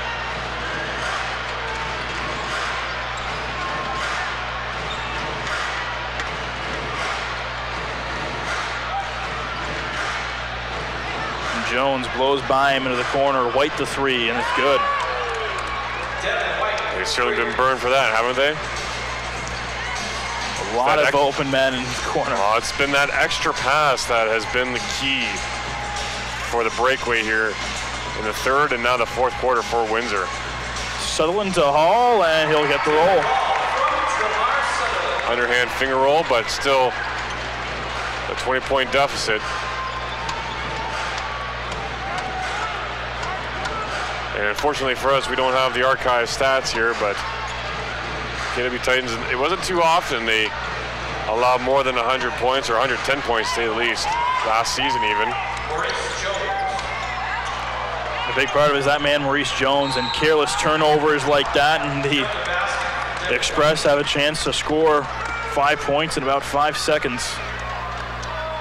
And Jones blows by him into the corner. White the three, and it's good. They've certainly been burned for that, haven't they? A lot of open men in the corner. Oh, it's been that extra pass that has been the key for the breakaway here in the third and now the fourth quarter for Windsor. Sutherland to Hall, and he'll get the roll. Underhand finger roll, but still a 20-point deficit. And unfortunately for us, we don't have the archive stats here, but KW Titans, it wasn't too often they allowed more than 100 points or 110 points, to say the least, last season even. A big part of it is that man, Maurice Jones, and careless turnovers like that, and the Express have a chance to score 5 points in about 5 seconds.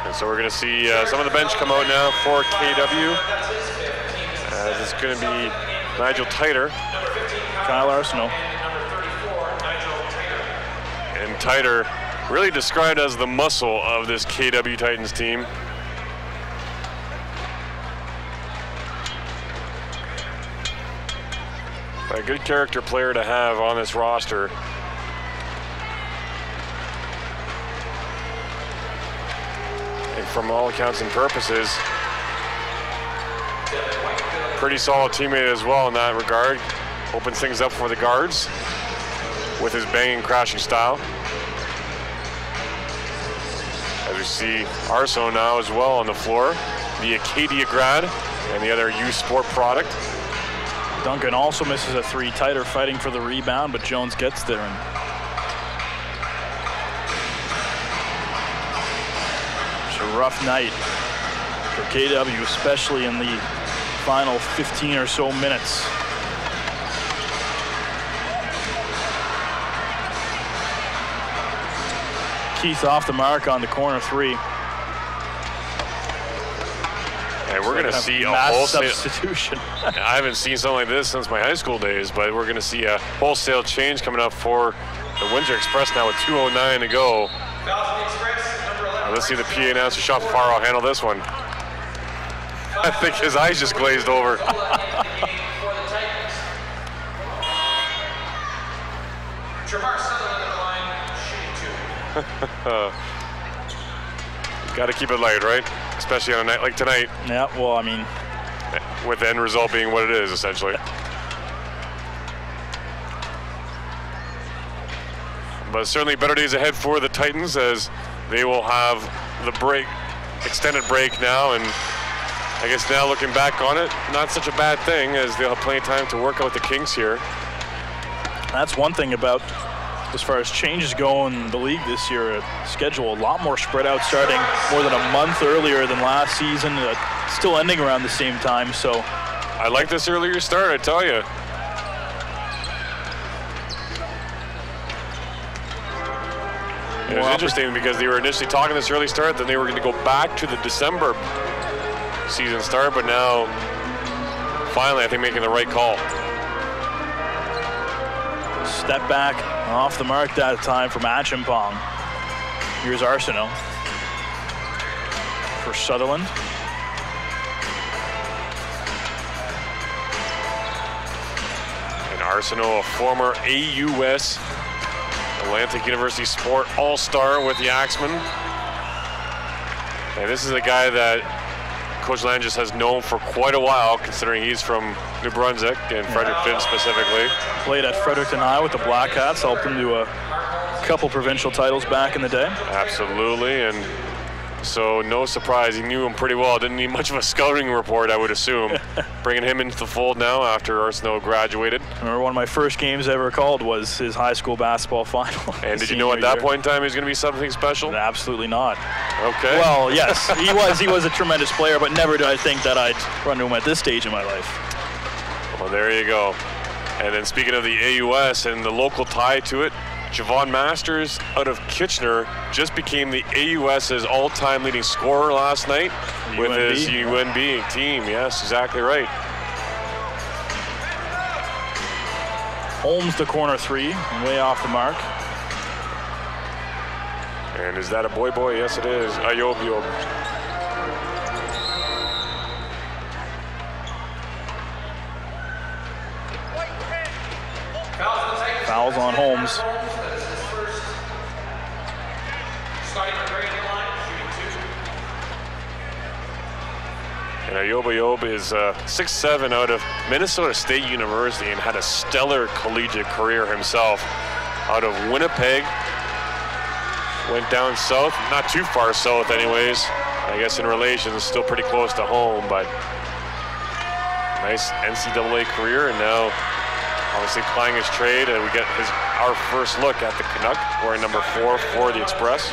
And so we're going to see some of the bench come out now for KW. It's going to be Nigel Titer. Kyle Arsenault. And Titer really described as the muscle of this KW Titans team. A good character player to have on this roster. And from all accounts and purposes, pretty solid teammate as well in that regard. Opens things up for the guards with his banging, crashing style. As we see Arsenault now as well on the floor, the Acadia grad and the other youth sport product. Duncan also misses a three. Titer fighting for the rebound, but Jones gets there. And it's a rough night for KW, especially in the final 15 or so minutes. Keith off the mark on the corner three. And we're going to see a wholesale substitution. I haven't seen something like this since my high school days, but we're going to see a wholesale change coming up for the Windsor Express now with 2:09 to go. Let's see the PA announcer, Sean Farrow, handle this one. I think his eyes just glazed over. Got to keep it light, right? Especially on a night like tonight. Yeah, well, I mean, with the end result being what it is, essentially. But certainly better days ahead for the Titans, as they will have the break, extended break now, and I guess now looking back on it, not such a bad thing, as they'll have plenty of time to work out the kinks here. That's one thing about, as far as changes go in the league this year, schedule a lot more spread out, starting more than a month earlier than last season, still ending around the same time. So I like this earlier start, I tell you. It was interesting because they were initially talking this early start, then they were going to go back to the December season start, but now finally I think making the right call. Step back off the mark that time from Achimpong. Here's Arsenault for Sutherland. And Arsenault, a former AUS Atlantic University Sport All-Star with the Axemen. And this is a guy that Coach Langis has known for quite a while, considering he's from New Brunswick and Fredericton specifically. Played at Fredericton High with the Black Hats, helped them to a couple provincial titles back in the day. Absolutely, and So no surprise, he knew him pretty well. Didn't need much of a scouting report, I would assume. Bringing him into the fold now after Arsenault graduated. I remember one of my first games I ever called was his high school basketball final. And did you know at that point in time he was going to be something special? Absolutely not. Okay. Well, yes, he was a tremendous player, but never did I think that I'd run to him at this stage in my life. Well, there you go. And then speaking of the AUS and the local tie to it, Javon Masters out of Kitchener just became the AUS's all-time leading scorer last night with his UNB team. Yes, exactly right. Holmes the corner three, way off the mark. And is that a boy? Yes, it is. Ayob. Fouls on Holmes. And Ayob is 6'7" out of Minnesota State University and had a stellar collegiate career himself. Out of Winnipeg, went down south, not too far south anyways. I guess in relation, still pretty close to home, but nice NCAA career, and now obviously plying his trade, and we get our first look at the Canuck, wearing number 4 for the Express.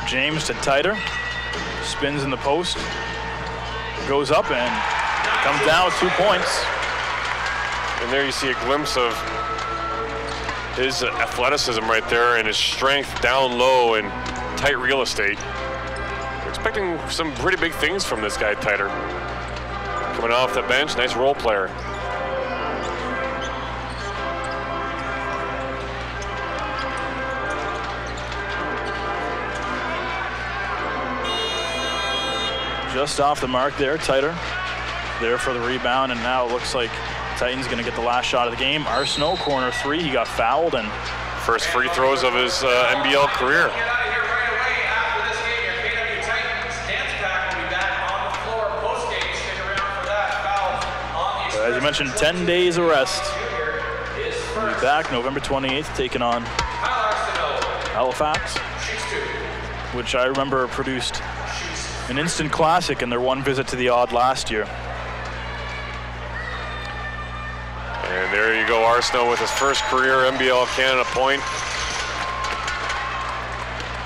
James to Titer, spins in the post, goes up and comes down with 2 points. And there you see a glimpse of his athleticism right there and his strength down low and tight real estate. We're expecting some pretty big things from this guy, Titer. Coming off the bench, nice role player. Just off the mark there, Titer there for the rebound, and now it looks like Titans going to get the last shot of the game. Arsenault, corner three, he got fouled, and first free throws of his NBL career. As you mentioned, 10 days of rest. We'll be back November 28th, taking on Halifax, which I remember produced an instant classic in their one visit to the Odd last year. And there you go, Arsenault with his first career NBL Canada point.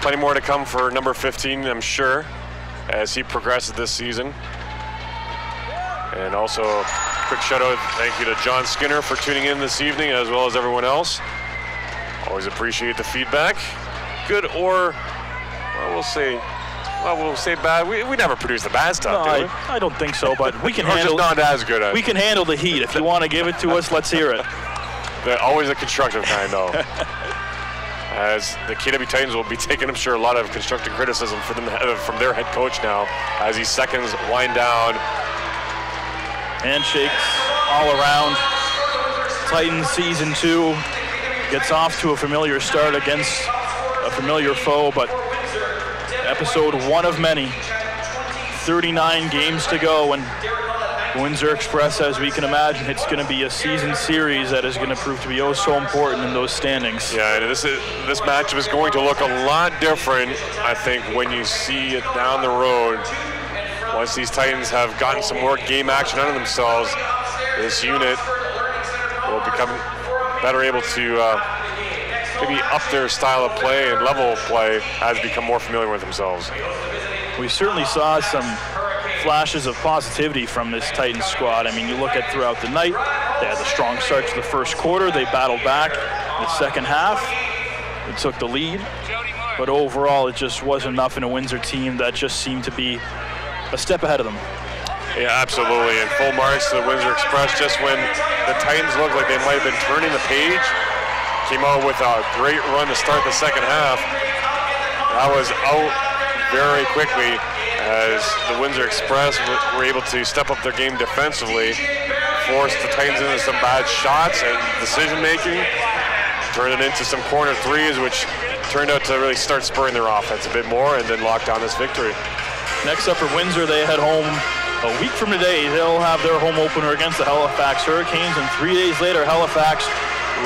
Plenty more to come for number 15, I'm sure, as he progresses this season. And also, quick shout out, thank you to John Skinner for tuning in this evening, as well as everyone else. Always appreciate the feedback. Good or, well, we'll say bad. We never produce the bad stuff, do we? I don't think so, but we can handle. Just not as good. We can handle the heat. If you want to give it to us, let's hear it. They're always a constructive kind, though. As the KW Titans will be taking, I'm sure, a lot of constructive criticism from their head coach now, as these seconds wind down. Handshakes all around. Titans season 2 gets off to a familiar start against a familiar foe, but episode 1 of many. 39 games to go, and Windsor Express, as we can imagine, it's going to be a season series that is going to prove to be oh so important in those standings. Yeah, and this matchup is going to look a lot different, I think, when you see it down the road. Once these Titans have gotten some more game action under themselves, this unit will become better able to maybe up their style of play and level of play as become more familiar with themselves. We certainly saw some flashes of positivity from this Titans squad. I mean, you look at throughout the night, they had a strong start to the first quarter. They battled back in the second half. They took the lead. But overall, it just wasn't enough in a Windsor team that just seemed to be a step ahead of them. Yeah, absolutely. And full marks to the Windsor Express just when the Titans looked like they might have been turning the page. Came out with a great run to start the second half. That was out very quickly as the Windsor Express were able to step up their game defensively, forced the Titans into some bad shots and decision-making, turned it into some corner threes, which turned out to really start spurring their offense a bit more and then lock down this victory. Next up for Windsor, they head home A week from today, they'll have their home opener against the Halifax Hurricanes, and 3 days later, Halifax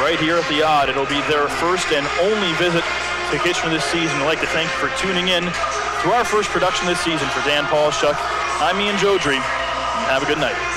right here at the Odd. It'll be their first and only visit to Kitchener this season. I'd like to thank you for tuning in to our first production this season. For Dan Polishchuk, I'm Ian Jodrey. Have a good night.